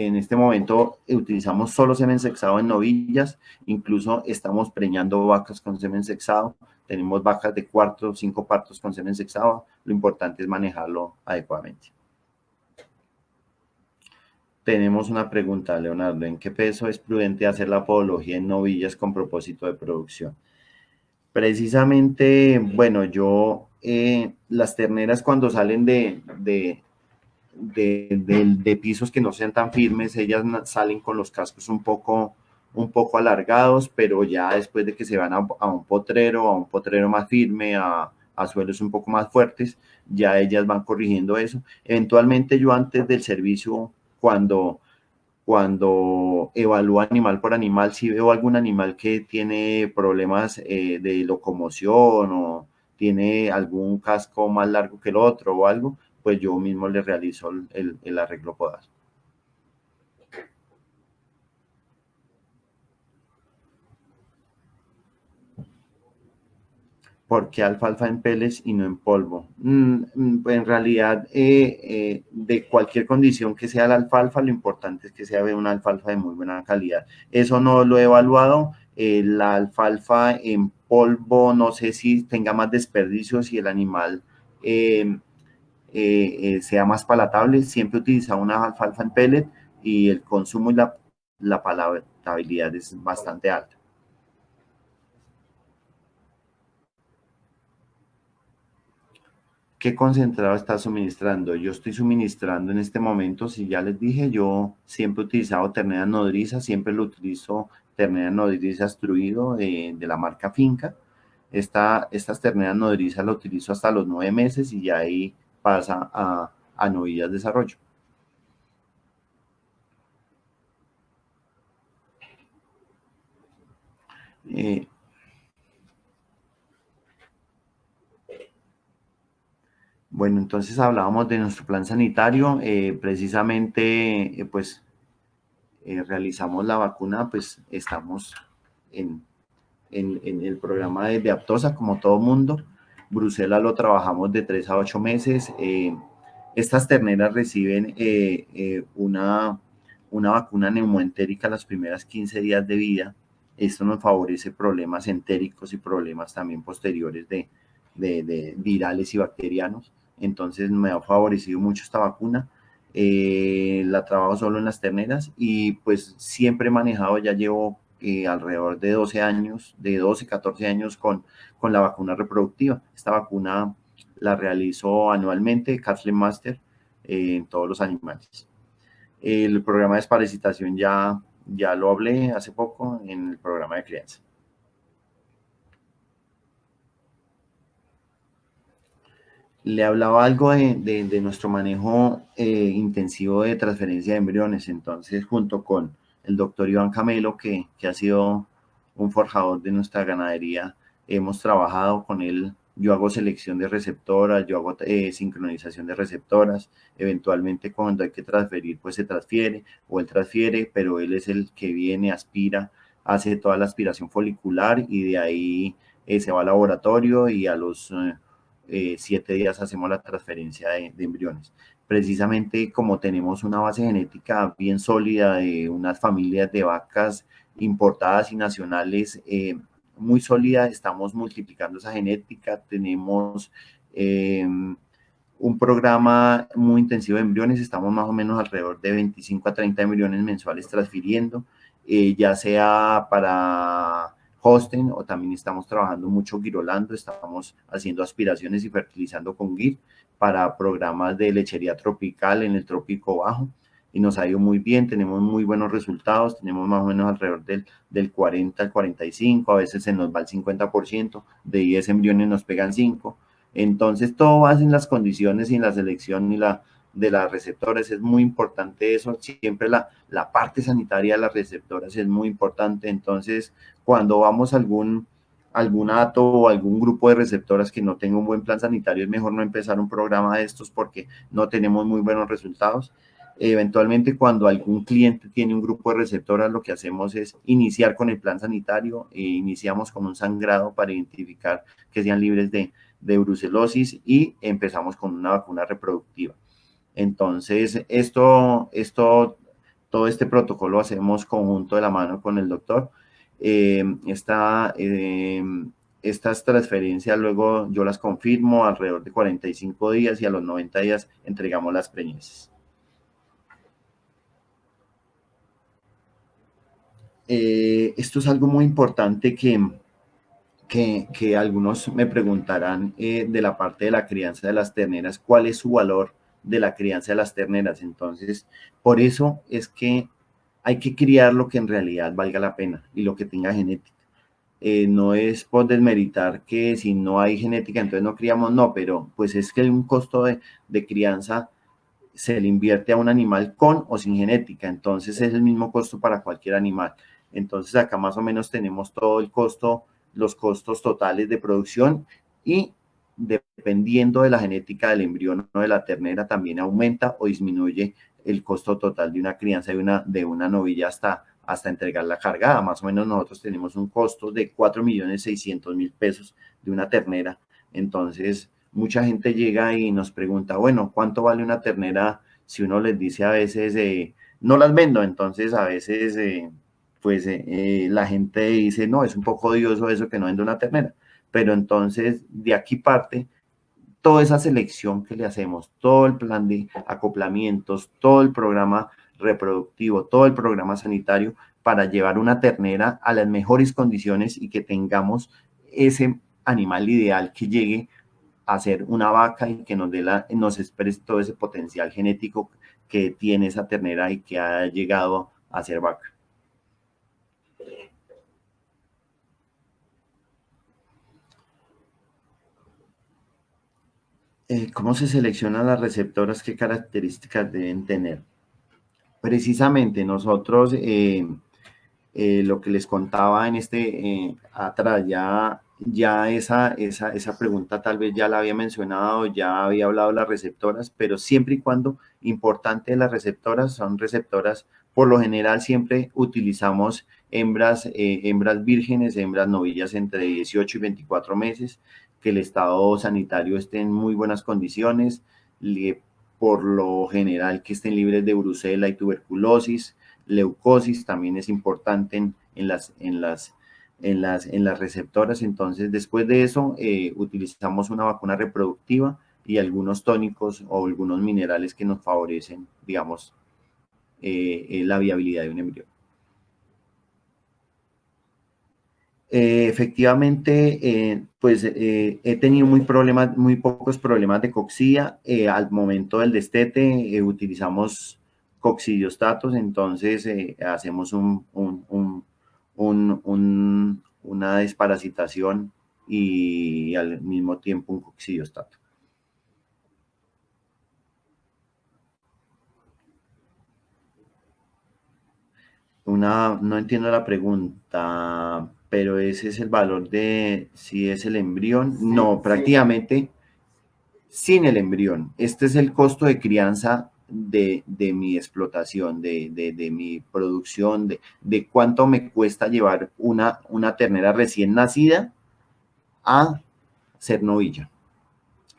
en este momento utilizamos solo semen sexado en novillas, incluso estamos preñando vacas con semen sexado, tenemos vacas de 4 o 5 partos con semen sexado, lo importante es manejarlo adecuadamente. Tenemos una pregunta, Leonardo, ¿en qué peso es prudente hacer la podología en novillas con propósito de producción? Precisamente, bueno, las terneras cuando salen de pisos que no sean tan firmes, ellas salen con los cascos un poco alargados, pero ya después de que se van a un potrero más firme, a suelos un poco más fuertes, ya ellas van corrigiendo eso. Eventualmente yo antes del servicio, cuando evalúo animal por animal, si veo algún animal que tiene problemas de locomoción o tiene algún casco más largo que el otro o algo, pues yo mismo le realizo el arreglo podal. ¿Por qué alfalfa en pellets y no en polvo? Pues en realidad, de cualquier condición que sea la alfalfa, lo importante es que sea una alfalfa de muy buena calidad. Eso no lo he evaluado. La alfalfa en polvo, no sé si tenga más desperdicios y el animal sea más palatable. Siempre he utilizado una alfalfa en pellet y el consumo y la palatabilidad es bastante alta. ¿Qué concentrado está suministrando? Yo estoy suministrando en este momento, si ya les dije, yo siempre he utilizado ternera nodriza, siempre lo utilizo ternera nodriza extruido de la marca Finca. Estas terneras nodrizas las utilizo hasta los 9 meses y ya ahí pasa a novillas de desarrollo. Bueno, entonces hablábamos de nuestro plan sanitario, precisamente pues realizamos la vacuna, pues estamos en el programa de Aptosa como todo mundo. Bruselas lo trabajamos de 3 a 8 meses. Estas terneras reciben una vacuna neumoentérica las primeras 15 días de vida. Esto nos favorece problemas entéricos y problemas también posteriores de virales y bacterianos. Entonces me ha favorecido mucho esta vacuna. La trabajo solo en las terneras y pues siempre he manejado, ya llevo alrededor de 12 años, de 12, 14 años con la vacuna reproductiva. Esta vacuna la realizo anualmente, Kathleen Master, en todos los animales. El programa de desparasitación ya lo hablé hace poco en el programa de crianza. Le hablaba algo de nuestro manejo intensivo de transferencia de embriones. Entonces, junto con el doctor Iván Camelo, que ha sido un forjador de nuestra ganadería, hemos trabajado con él. Yo hago selección de receptoras, yo hago sincronización de receptoras. Eventualmente, cuando hay que transferir, pues se transfiere o él transfiere, pero él es el que viene, aspira, hace toda la aspiración folicular y de ahí se va al laboratorio y a los 7 días hacemos la transferencia de embriones. Precisamente como tenemos una base genética bien sólida de unas familias de vacas importadas y nacionales muy sólida, estamos multiplicando esa genética, tenemos un programa muy intensivo de embriones, estamos más o menos alrededor de 25 a 30 embriones mensuales transfiriendo, ya sea para Holstein o también estamos trabajando mucho girolando, estamos haciendo aspiraciones y fertilizando con GIR para programas de lechería tropical en el trópico bajo y nos ha ido muy bien, tenemos muy buenos resultados, tenemos más o menos alrededor del 40 al 45, a veces se nos va el 50%, de 10 embriones nos pegan 5, entonces todo va en las condiciones y en la selección de las receptoras, es muy importante eso, siempre la parte sanitaria de las receptoras es muy importante, entonces cuando vamos a algún hato o algún grupo de receptoras que no tenga un buen plan sanitario, es mejor no empezar un programa de estos porque no tenemos muy buenos resultados. Eventualmente, cuando algún cliente tiene un grupo de receptoras, lo que hacemos es iniciar con el plan sanitario, iniciamos con un sangrado para identificar que sean libres de brucelosis y empezamos con una vacuna reproductiva. Entonces, esto todo este protocolo hacemos conjunto de la mano con el doctor. Estas transferencias luego yo las confirmo alrededor de 45 días y a los 90 días entregamos las preñeces. Esto es algo muy importante que algunos me preguntarán de la parte de la crianza de las terneras, ¿cuál es su valor de la crianza de las terneras? Entonces, por eso es que hay que criar lo que en realidad valga la pena y lo que tenga genética. No es por desmeritar que si no hay genética, entonces no criamos, no, pero pues es que un costo de crianza se le invierte a un animal con o sin genética, entonces es el mismo costo para cualquier animal. Entonces acá más o menos tenemos todo el costo, los costos totales de producción y dependiendo de la genética del embrión o de la ternera también aumenta o disminuye el costo total de una crianza de una novilla hasta entregarla cargada. Más o menos nosotros tenemos un costo de 4.600.000 pesos de una ternera. Entonces, mucha gente llega y nos pregunta, bueno, ¿cuánto vale una ternera? Si uno les dice a veces, no las vendo, entonces a veces, la gente dice, no, es un poco odioso eso que no vendo una ternera. Pero entonces, de aquí parte toda esa selección que le hacemos, todo el plan de acoplamientos, todo el programa reproductivo, todo el programa sanitario para llevar una ternera a las mejores condiciones y que tengamos ese animal ideal que llegue a ser una vaca y que nos exprese todo ese potencial genético que tiene esa ternera y que ha llegado a ser vaca. ¿Cómo se seleccionan las receptoras? ¿Qué características deben tener? Precisamente nosotros, lo que les contaba atrás, ya esa pregunta tal vez ya la había mencionado, ya había hablado de las receptoras, pero siempre y cuando, importante de las receptoras, son receptoras, por lo general siempre utilizamos hembras vírgenes, hembras novillas entre 18 y 24 meses, que el estado sanitario esté en muy buenas condiciones, por lo general que estén libres de brucela y tuberculosis, leucosis también es importante en las receptoras. Entonces, después de eso, utilizamos una vacuna reproductiva y algunos tónicos o algunos minerales que nos favorecen, digamos, la viabilidad de un embrión. Efectivamente, he tenido muy pocos problemas de coxía. Al momento del destete utilizamos coccidiostatos, entonces hacemos una desparasitación y al mismo tiempo un coccidiostato. No entiendo la pregunta, pero ese es el valor de si es el embrión. No, prácticamente sin el embrión. Este es el costo de crianza de mi explotación, de mi producción, de cuánto me cuesta llevar una ternera recién nacida a ser novilla,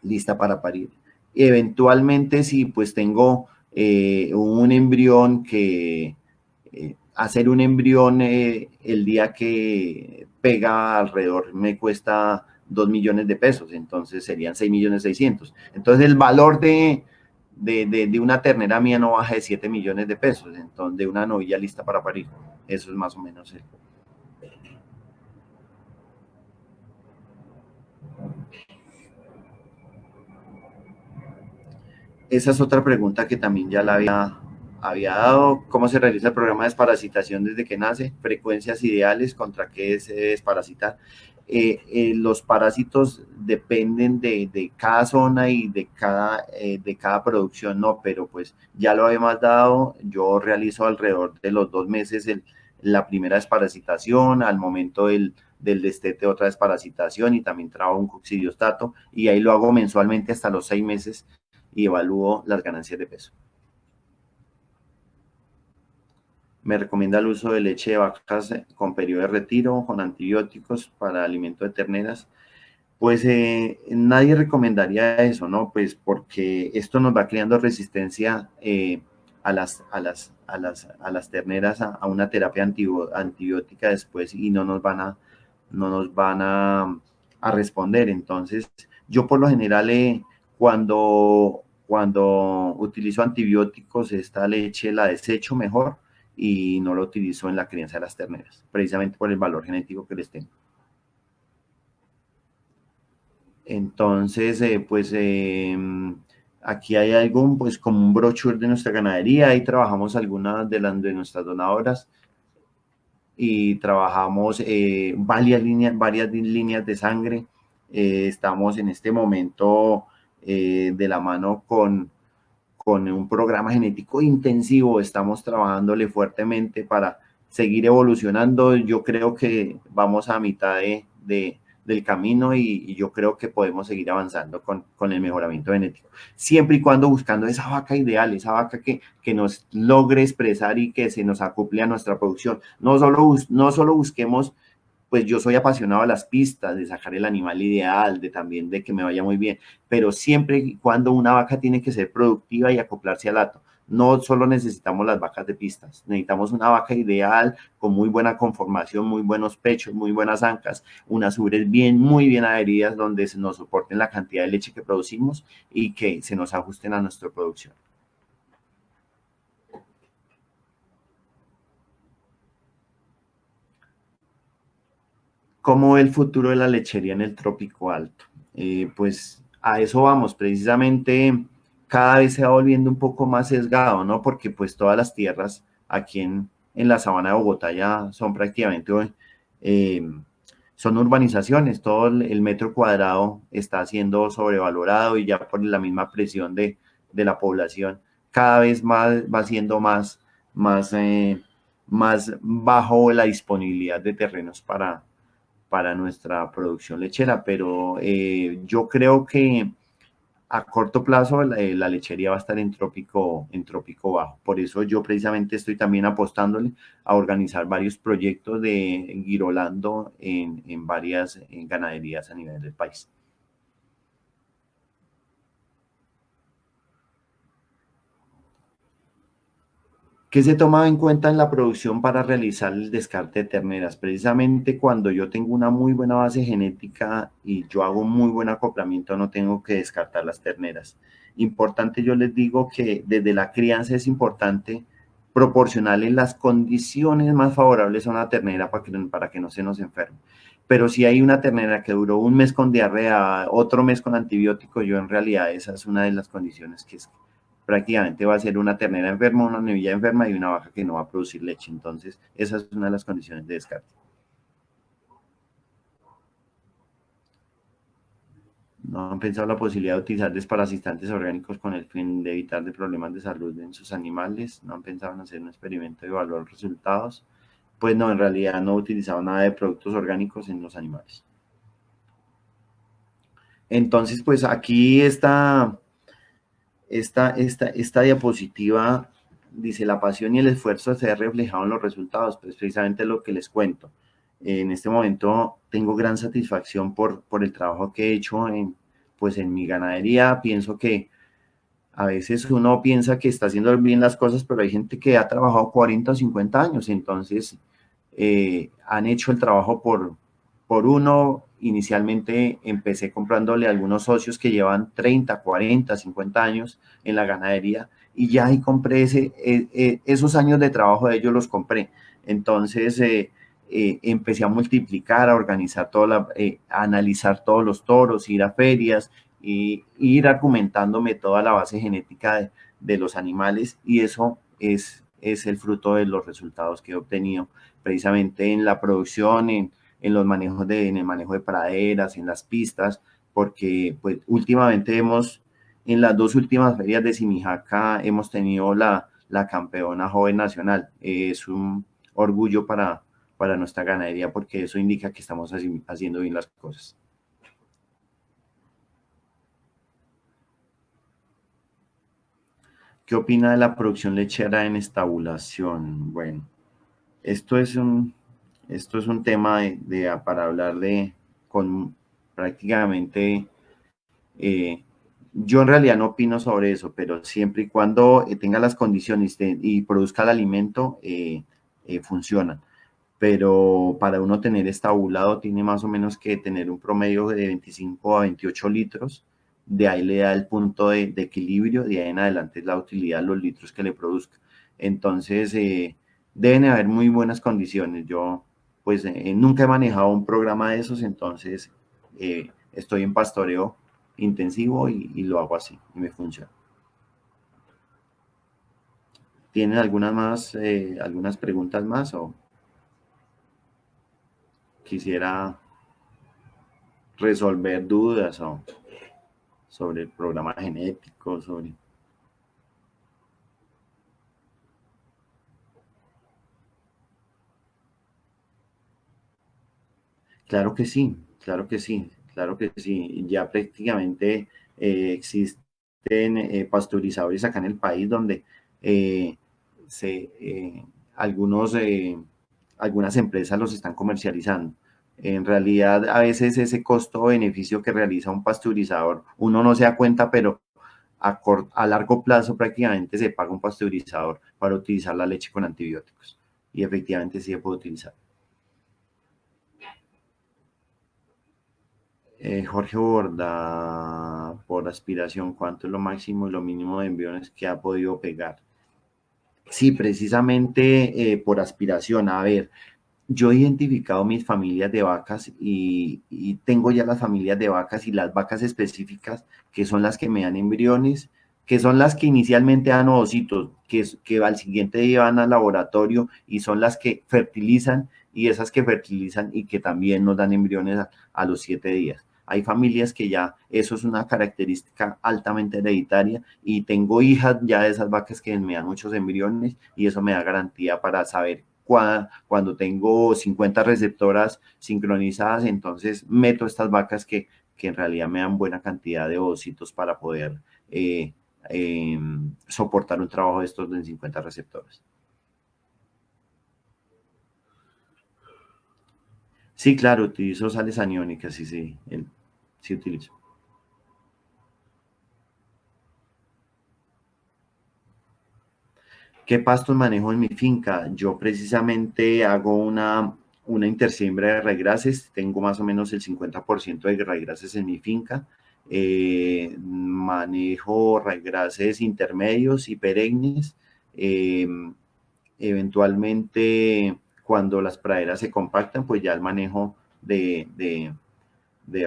lista para parir. Eventualmente, si pues tengo un embrión hacer un embrión el día que pega alrededor me cuesta 2 millones de pesos, entonces serían 6.600.000. Entonces el valor de una ternera mía no baja de 7 millones de pesos, entonces de una novilla lista para parir. Eso es más o menos el. Esa es otra pregunta que también ya la había dado. ¿Cómo se realiza el programa de desparasitación desde que nace? Frecuencias ideales, ¿contra qué se desparasita? Los parásitos dependen de cada zona y de cada producción, no, pero pues ya lo habíamos dado. Yo realizo alrededor de los 2 meses la primera desparasitación, al momento del destete otra desparasitación y también trabajo un coccidiostato y ahí lo hago mensualmente hasta los 6 meses y evalúo las ganancias de peso. Me recomienda el uso de leche de vacas con periodo de retiro, con antibióticos para alimento de terneras. Pues nadie recomendaría eso, ¿no? Pues porque esto nos va creando resistencia a a las terneras a una terapia antibiótica después y no nos van a responder. Entonces, yo por lo general, cuando utilizo antibióticos, esta leche la desecho mejor y no la utilizo en la crianza de las terneras, precisamente por el valor genético que les tengo. Entonces, aquí hay algo, pues como un brochure de nuestra ganadería, ahí trabajamos algunas de nuestras donadoras y trabajamos varias líneas de sangre. Estamos en este momento de la mano con un programa genético intensivo, estamos trabajándole fuertemente para seguir evolucionando. Yo creo que vamos a mitad del camino y yo creo que podemos seguir avanzando con el mejoramiento genético, siempre y cuando buscando esa vaca ideal, esa vaca que nos logre expresar y que se nos acople a nuestra producción. No solo busquemos, pues yo soy apasionado de las pistas, de sacar el animal ideal, también de que me vaya muy bien, pero siempre y cuando una vaca tiene que ser productiva y acoplarse al hato. No solo necesitamos las vacas de pistas, necesitamos una vaca ideal, con muy buena conformación, muy buenos pechos, muy buenas ancas, unas ubres muy bien adheridas, donde se nos soporten la cantidad de leche que producimos y que se nos ajusten a nuestra producción. ¿Cómo ve el futuro de la lechería en el Trópico Alto? Pues a eso vamos, precisamente cada vez se va volviendo un poco más sesgado, ¿no? Porque pues todas las tierras aquí en la sabana de Bogotá ya son prácticamente, son urbanizaciones, todo el metro cuadrado está siendo sobrevalorado y ya por la misma presión de la población, cada vez más va siendo más bajo la disponibilidad de terrenos para nuestra producción lechera, pero yo creo que a corto plazo la lechería va a estar en trópico bajo. Por eso yo precisamente estoy también apostándole a organizar varios proyectos de girolando en varias ganaderías a nivel del país. ¿Qué se toma en cuenta en la producción para realizar el descarte de terneras? Precisamente cuando yo tengo una muy buena base genética y yo hago un muy buen acoplamiento, no tengo que descartar las terneras. Importante, yo les digo que desde la crianza es importante proporcionarle las condiciones más favorables a una ternera para que no se nos enferme. Pero si hay una ternera que duró un mes con diarrea, otro mes con antibiótico, yo en realidad esa es una de las condiciones que prácticamente va a ser una ternera enferma, una novilla enferma y una vaca que no va a producir leche. Entonces, esa es una de las condiciones de descarte. ¿No han pensado la posibilidad de utilizar desparasitantes orgánicos con el fin de evitar problemas de salud en sus animales? ¿No han pensado en hacer un experimento de evaluar los resultados? Pues no, en realidad no he utilizado nada de productos orgánicos en los animales. Entonces, pues aquí esta diapositiva dice: la pasión y el esfuerzo se ha reflejado en los resultados. Pues precisamente lo que les cuento. En este momento tengo gran satisfacción por el trabajo que he hecho en mi ganadería. Pienso que a veces uno piensa que está haciendo bien las cosas, pero hay gente que ha trabajado 40 o 50 años, entonces han hecho el trabajo por uno. Inicialmente empecé comprándole a algunos socios que llevan 30, 40, 50 años en la ganadería y ya ahí compré esos años de trabajo de ellos, los compré. Entonces empecé a multiplicar, a organizar a analizar todos los toros, ir a ferias y ir argumentándome toda la base genética de los animales, y eso es el fruto de los resultados que he obtenido precisamente en la producción, en el manejo de praderas, en las pistas, porque pues últimamente en las 2 últimas ferias de Simijaca hemos tenido la campeona joven nacional. Es un orgullo para nuestra ganadería, porque eso indica que estamos haciendo bien las cosas. ¿Qué opina de la producción lechera en estabulación? Bueno, esto es un tema para hablar con prácticamente Yo en realidad no opino sobre eso, pero siempre y cuando tenga las condiciones y produzca el alimento, funcionan. Pero para uno tener estabulado tiene más o menos que tener un promedio de 25 a 28 litros. De ahí le da el punto de equilibrio, de ahí en adelante es la utilidad, los litros que le produzca. Entonces, deben haber muy buenas condiciones. Yo, pues, nunca he manejado un programa de esos, entonces estoy en pastoreo intensivo y lo hago así y me funciona. ¿Tienen algunas preguntas más o quisiera resolver dudas o sobre el programa genético, sobre... Claro que sí, claro que sí, claro que sí. Ya prácticamente existen pasteurizadores acá en el país donde eh, se, algunas empresas los están comercializando. En realidad, a veces ese costo-beneficio que realiza un pasteurizador, uno no se da cuenta, pero a largo plazo prácticamente se paga un pasteurizador para utilizar la leche con antibióticos. Y efectivamente sí se puede utilizar. Jorge Borda, por aspiración, ¿cuánto es lo máximo y lo mínimo de embriones que ha podido pegar? Sí, precisamente por aspiración. A ver, yo he identificado mis familias de vacas y tengo ya las familias de vacas y las vacas específicas que son las que me dan embriones, que son las que inicialmente dan ovocitos, que al siguiente día van al laboratorio y son las que fertilizan y esas que fertilizan y que también nos dan embriones a los 7 días. Hay familias que ya eso es una característica altamente hereditaria y tengo hijas ya de esas vacas que me dan muchos embriones y eso me da garantía para saber cuando tengo 50 receptoras sincronizadas, entonces meto estas vacas que en realidad me dan buena cantidad de ovocitos para poder soportar un trabajo de estos de 50 receptores. Sí, claro, utilizo sales aniónicas, sí, sí utilizo. ¿Qué pastos manejo en mi finca? Yo precisamente hago una intersiembra de regrases, tengo más o menos el 50% de regrases en mi finca. Manejo regrases intermedios y perennes. Eh, Eventualmente, cuando las praderas se compactan, pues ya el manejo de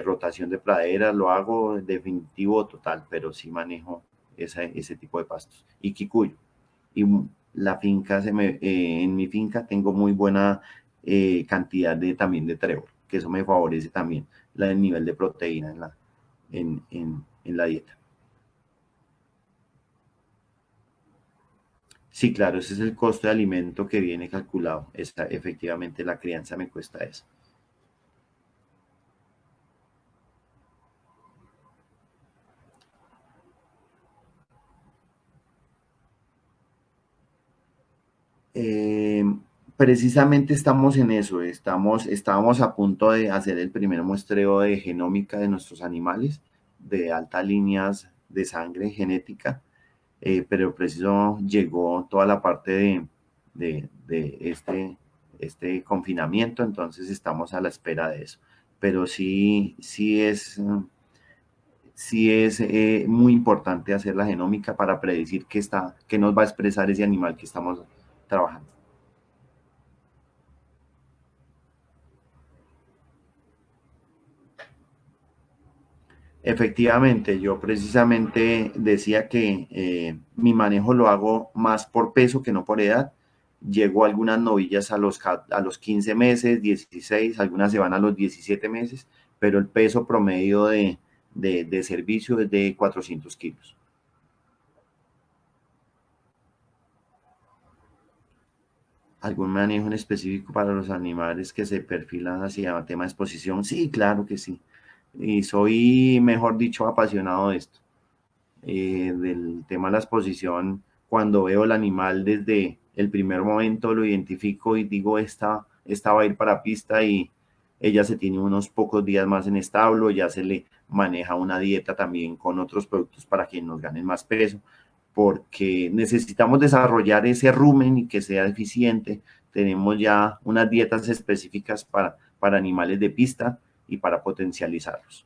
rotación de praderas lo hago definitivo total, pero sí manejo ese tipo de pastos. Y kikuyu y la finca en mi finca tengo muy buena cantidad también de trébol, que eso me favorece también el nivel de proteína en la dieta. Sí, claro, ese es el costo de alimento que viene calculado. Efectivamente, la crianza me cuesta eso. Eh, Precisamente estamos en eso, estábamos a punto de hacer el primer muestreo de genómica de nuestros animales, de altas líneas de sangre genética, pero preciso llegó toda la parte de este confinamiento, entonces estamos a la espera de eso. Pero sí es muy importante hacer la genómica para predecir qué nos va a expresar ese animal que estamos trabajando. Efectivamente, yo precisamente decía que mi manejo lo hago más por peso que no por edad. Llego a algunas novillas a los 15 meses, 16, algunas se van a los 17 meses, pero el peso promedio de servicio es de 400 kilos. ¿Algún manejo en específico para los animales que se perfilan hacia tema de exposición? Sí, claro que sí. Y soy, mejor dicho, apasionado de esto. Del tema de la exposición, cuando veo el animal desde el primer momento lo identifico y digo, esta va a ir para pista y ella se tiene unos pocos días más en establo, ya maneja una dieta también con otros productos para que nos ganen más peso, porque necesitamos desarrollar ese rumen y que sea eficiente. Tenemos ya unas dietas específicas para animales de pista y para potencializarlos.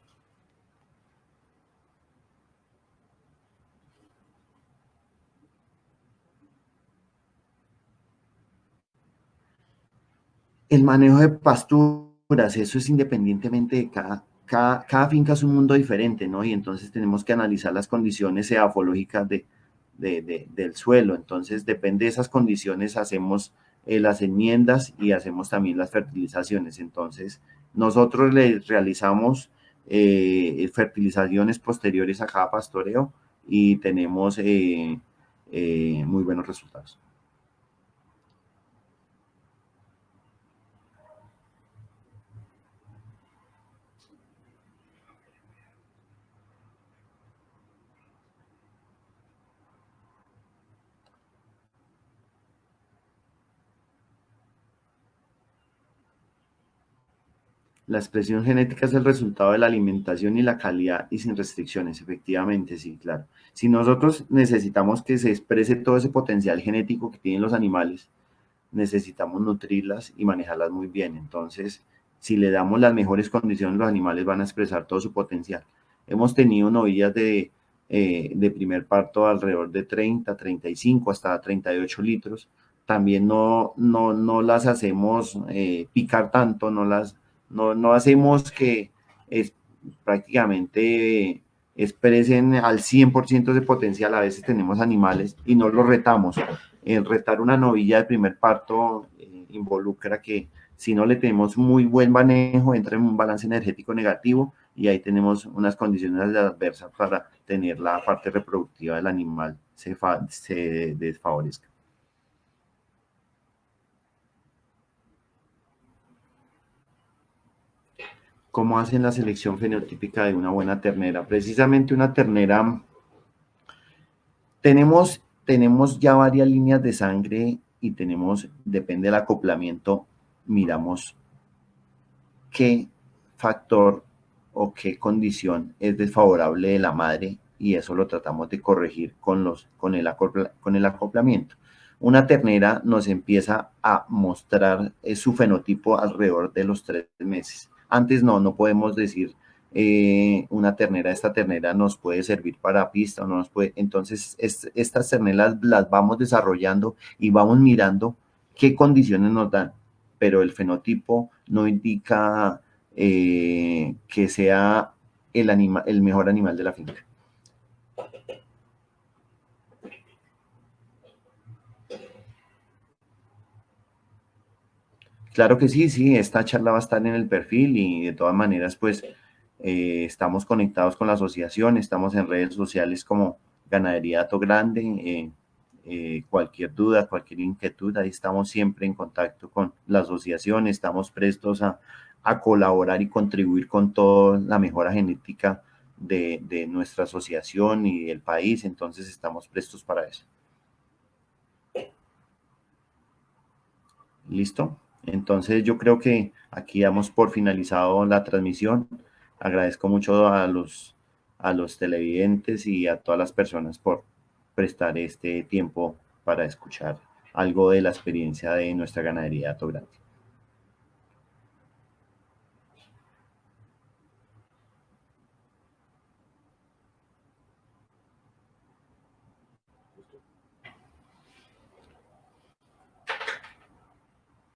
El manejo de pasturas, eso es independientemente de cada finca es un mundo diferente, ¿no? Y entonces tenemos que analizar las condiciones eafológicas del suelo. Entonces, depende de esas condiciones, hacemos las enmiendas y hacemos también las fertilizaciones. Entonces, nosotros le realizamos fertilizaciones posteriores a cada pastoreo y tenemos muy buenos resultados. La expresión genética es el resultado de la alimentación y la calidad y sin restricciones, efectivamente, sí, claro. Si nosotros necesitamos que se exprese todo ese potencial genético que tienen los animales, necesitamos nutrirlas y manejarlas muy bien. Entonces, si le damos las mejores condiciones, los animales van a expresar todo su potencial. Hemos tenido novillas de primer parto alrededor de 30, 35, hasta 38 litros. También no las hacemos picar tanto, no hacemos que prácticamente expresen al 100% de potencial. A veces tenemos animales y no los retamos. Retar una novilla de primer parto involucra que si no le tenemos muy buen manejo, entra en un balance energético negativo y ahí tenemos unas condiciones adversas para tener la parte reproductiva del animal se desfavorezca. ¿Cómo hacen la selección fenotípica de una buena ternera? Precisamente una ternera, tenemos ya varias líneas de sangre y depende del acoplamiento, miramos qué factor o qué condición es desfavorable de la madre y eso lo tratamos de corregir con el acoplamiento. Una ternera nos empieza a mostrar su fenotipo alrededor de los 3 meses. Antes no podemos decir esta ternera nos puede servir para pista o no nos puede. Entonces, estas terneras las vamos desarrollando y vamos mirando qué condiciones nos dan, pero el fenotipo no indica que sea el mejor animal de la finca. Claro que sí, esta charla va a estar en el perfil y de todas maneras, pues, estamos conectados con la asociación, estamos en redes sociales como Ganadería Hato Grande, cualquier duda, cualquier inquietud, ahí estamos siempre en contacto con la asociación, estamos prestos a colaborar y contribuir con toda la mejora genética de nuestra asociación y del país, entonces estamos prestos para eso. ¿Listo? Entonces yo creo que aquí damos por finalizado la transmisión. Agradezco mucho a los televidentes y a todas las personas por prestar este tiempo para escuchar algo de la experiencia de nuestra ganadería Hato Grande.